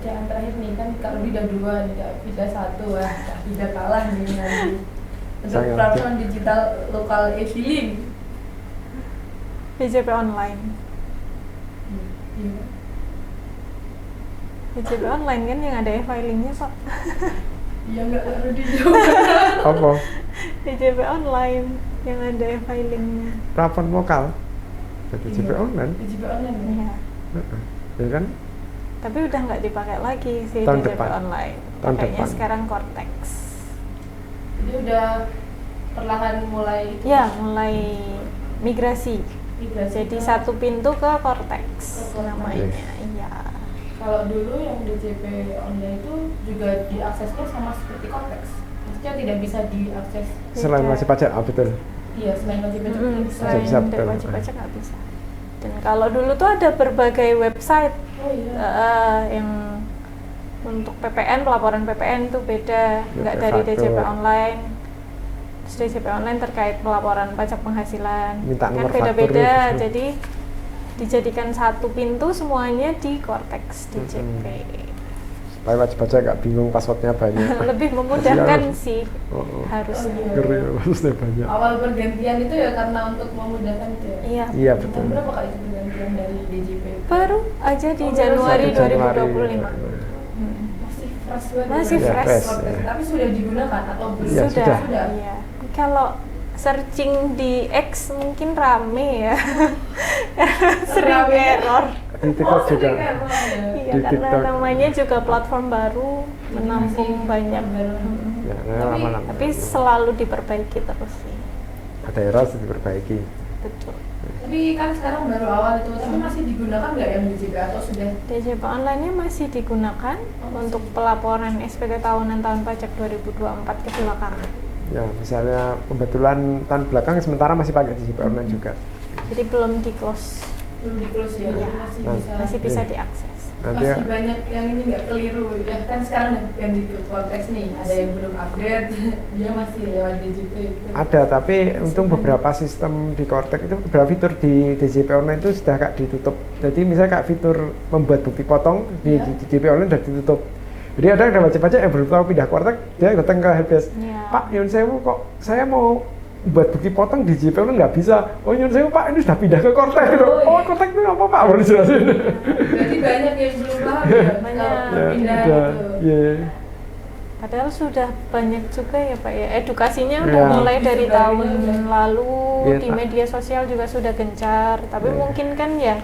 Yang terakhir nih kan Kak Rudi udah 2 nih, Kak Vida 1, wah Kak Vida kalah nih nanti. Untuk Sangat. platform digital lokal e-filing. BJP online. Iya. BJP online kan yang ada e-filingnya Pak. Iya nggak Kak Rudi jawab. Apa? BJP online yang ada e-filingnya. Platform lokal. Jadi JP Iya. online. BJP online ya? Iya. Heeh. Ya kan? Tapi udah nggak dipakai lagi sih Tahun BJP depan. online. Tahun Pakainya depan. sekarang Cortex. Jadi udah perlahan mulai Ya, mulai migrasi. migrasi Jadi ke- satu pintu ke Cortex Ke Cortex. namanya. Iya. Kalau dulu yang DJP online itu juga diaksesnya sama seperti konteks. Maksudnya tidak bisa diakses. Selain Beda. wajib pajak, betul. Iya, selain wajib pajak. Selain bisa, dari betul. wajib pajak nggak bisa. Dan kalau dulu tuh ada berbagai website Oh iya. yang untuk PPN, pelaporan PPN tuh beda, nggak dari faktur. DJP online. Terus DJP online terkait pelaporan pajak penghasilan, Minta kan nomor beda-beda. faktur. Jadi dijadikan satu pintu semuanya di Cortex DJP. supaya wajib pajak nggak bingung passwordnya banyak. Lebih memudahkan Kasihan. sih Oh. harusnya. Ngeri passwordnya banyak. Awal pergantian itu ya karena untuk memudahkan itu ya. Iya. Iya Tahun betul. berapa kali itu pergantian dari DJP? Baru aja di Oh, baru Januari 1 Januari. 2025. Masih fresh banget. Masih ya, fresh. ya. Tapi sudah digunakan atau belum? Iya, Sudah. sudah. Iya. Kalau searching di X mungkin rame ya. Sering Rame. error. Di TikTok juga. sering error ya. Iya, Di karena TikTok. namanya juga platform baru, Jadi menampung masih banyak. baru. Ya, Tapi- lama-lama. Tapi selalu diperbaiki terus sih. Ada error harus diperbaiki. Betul. Tapi kan sekarang baru awal itu, tapi masih digunakan nggak yang DJP atau sudah? DJP online-nya masih digunakan untuk pelaporan SPT tahunan tahun pajak 2024 ke belakangan. Ya, misalnya kebetulan tahun belakang sementara masih pakai DJP online juga. Jadi belum di close, Belum di close ya, Iya. masih Nah, bisa. masih bisa Iya. diakses. Nanti Masih banyak yang ini nggak keliru ya kan sekarang yang di konteks nih ada yang belum upgrade dia masih lewat DJP gitu. ada, tapi untung beberapa sistem di Kortek itu beberapa fitur di DJP online itu sudah kak ditutup. Jadi misalnya kak fitur membuat bukti potong di, Iya. di DJP online sudah ditutup. Jadi ada yang wajib pajak yang belum tahu pindah Kortek, dia datang ke helpdesk. Iya. Pak, nyun sewu kok saya mau buat bukti potong di DJP online nggak bisa. Oh nyun sewu Pak, ini sudah pindah ke Kortek. Oh, iya. Oh Kortek itu apa Pak? Baru jelasin. Berarti banyak yang belum paham ya Banyak. kalau Ya, pindah udah, gitu. iya. Padahal sudah banyak juga ya Pak ya, edukasinya Iya. udah mulai dari Sudah tahun banyak. lalu, Iya, di Pak. media sosial juga sudah gencar. Tapi Iya. mungkin kan ya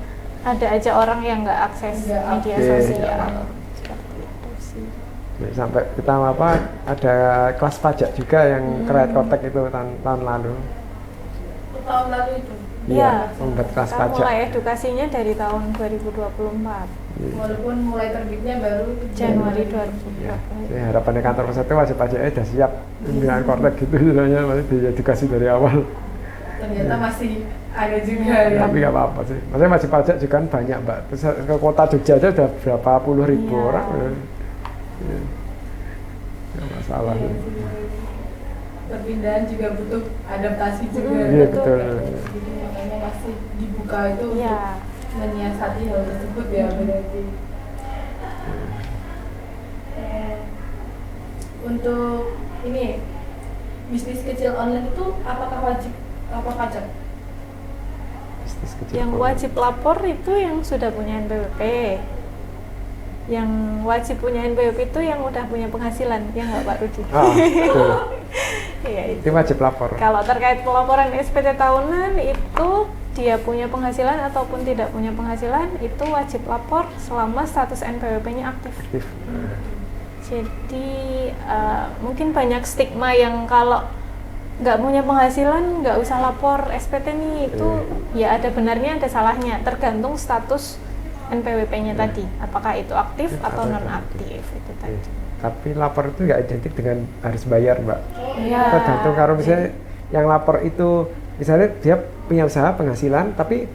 ada aja orang yang nggak akses Nggak media update. sosial. Iya. Seperti itu sih. Ya, sampai kita apa ada kelas pajak juga yang create Kortek itu tahun lalu. Tahun lalu itu Iya. Membuat kelas Kita pajak. mulai edukasinya dari tahun 2024, Iya. walaupun mulai terbitnya baru Januari Ya, 2024. jadi harapannya kantor pusat itu wajib pajaknya sudah siap dengan Kortek gitu sebenarnya masih diedukasi dari awal. ternyata masih ada juga ya. Tapi nggak apa-apa sih. Maksudnya wajib pajak juga kan banyak mbak. Terus ke kota Jogja aja udah berapa puluh ribu Iya. orang. Ya. Nggak masalah. Iya, sih. perpindahan juga butuh adaptasi juga. Iya betul. Jadi makanya masih dibuka itu Iya. untuk menyiasati hal tersebut ya berarti. Untuk ini bisnis kecil online itu apakah wajib apa pajak? Bisnis kecil. Yang wajib lapor itu yang sudah punya NPWP. Yang wajib punya NPWP itu yang udah punya penghasilan, ya nggak Pak Rudi? Ah, betul. Iya itu. Itu wajib lapor. Kalau terkait pelaporan SPT tahunan itu dia punya penghasilan ataupun tidak punya penghasilan itu wajib lapor selama status NPWP-nya aktif. Aktif. Jadi mungkin banyak stigma yang kalau nggak punya penghasilan nggak usah lapor SPT nih, itu ya ada benarnya ada salahnya, tergantung status NPWP-nya tadi, apakah itu aktif atau non aktif itu tadi. Tapi lapor itu nggak identik dengan harus bayar mbak. Iya. Tergantung kalau misalnya yang lapor itu misalnya dia punya usaha penghasilan tapi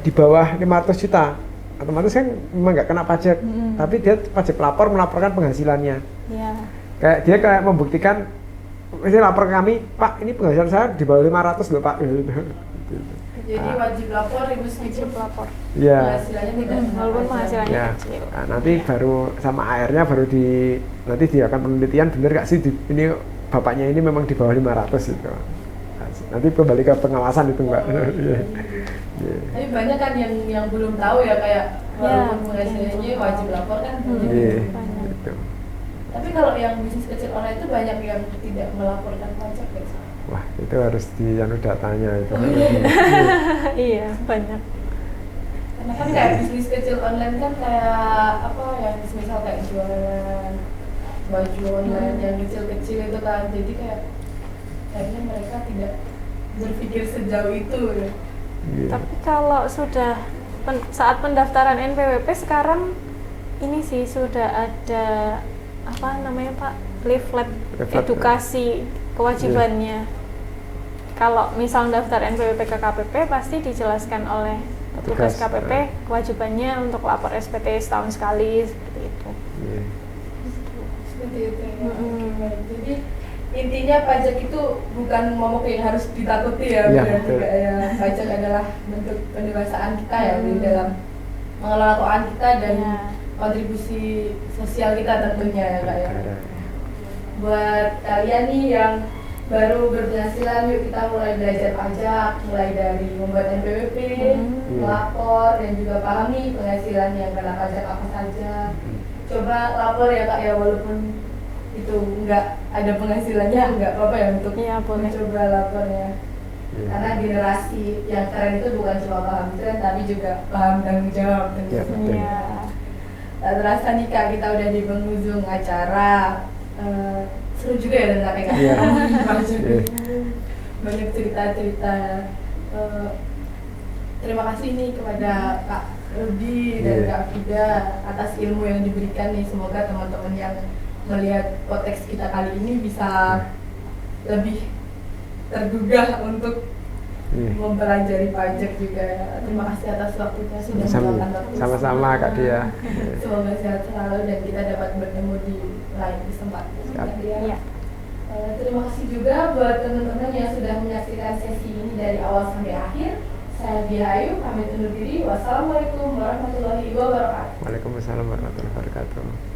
di bawah 500 juta otomatis kan memang nggak kena pajak, tapi dia wajib lapor melaporkan penghasilannya. Iya. Kayak dia kayak membuktikan, misalnya lapor ke kami, Pak ini penghasilan saya di bawah 500 loh Pak. Jadi wajib lapor meskipun Wajib lapor. Iya. penghasilannya tidak Walaupun penghasilannya Ya. kecil. Nah, nanti baru sama AR-nya baru nanti dia akan penelitian bener nggak sih ini bapaknya ini memang di bawah 500 itu. Nanti kembali ke pengawasan itu mbak. Iya. Iya. Tapi banyak kan yang belum tahu ya kayak walaupun penghasilannya wajib lapor kan. Iya. Banyak. Gitu. Tapi kalau yang bisnis kecil online itu banyak yang tidak melaporkan pajak guys. Wah itu harus anu datanya itu. Iya, banyak. Karena kan kayak bisnis kecil online kan kayak apa ya, misal kayak jualan baju online yang kecil-kecil itu kan, jadi kayak kayaknya mereka tidak berpikir sejauh itu ya. Iya. Tapi kalau sudah saat pendaftaran NPWP sekarang ini sih sudah ada apa namanya Pak, leaflet Leaflet, edukasi kewajibannya. Kalau misal daftar NPWP ke KPP pasti dijelaskan oleh petugas Petugas, KPP kewajibannya untuk lapor SPT setahun sekali seperti itu. Iya. Seperti itu ya. Mm-mm. Oke, baik. Jadi intinya pajak itu bukan momok yang harus ditakuti ya, Iya, berarti betul. kayak pajak adalah bentuk pendewasaan kita ya di dalam mengelola keuangan kita dan Iya. kontribusi sosial kita tentunya ya Kak ya. Negara. Buat kalian nih yang baru berpenghasilan, yuk kita mulai belajar pajak, mulai dari membuat NPWP, melapor, dan juga pahami penghasilan yang kena pajak apa saja. Coba lapor ya Kak ya, walaupun itu nggak ada penghasilannya, nggak apa-apa ya untuk Iya, boleh. mencoba lapornya. Iya. Karena generasi yang keren itu bukan cuma paham tren, tapi juga paham tanggung jawab Iya, tentunya. betul. Iya. Tak terasa nih Kak, kita udah di penghujung acara. Seru juga ya tentang PKK. Iya. Banyak, banyak cerita-cerita. Terima kasih nih kepada Kak Rudi dan Iya. Kak Fida atas ilmu yang diberikan nih. Semoga teman-teman yang melihat podcast kita kali ini bisa lebih tergugah untuk mempelajari pajak juga ya. Terima kasih atas waktunya sudah meluangkan waktu. Sama-sama Kak Dia. Semoga sehat selalu dan kita dapat bertemu di lain kesempatan. Siap. Kak Dia. Iya. Terima kasih juga buat teman-teman yang sudah menyaksikan sesi ini dari awal sampai akhir. Saya Dia Ayu, pamit undur diri. Wassalamualaikum warahmatullahi wabarakatuh. Waalaikumsalam warahmatullahi wabarakatuh.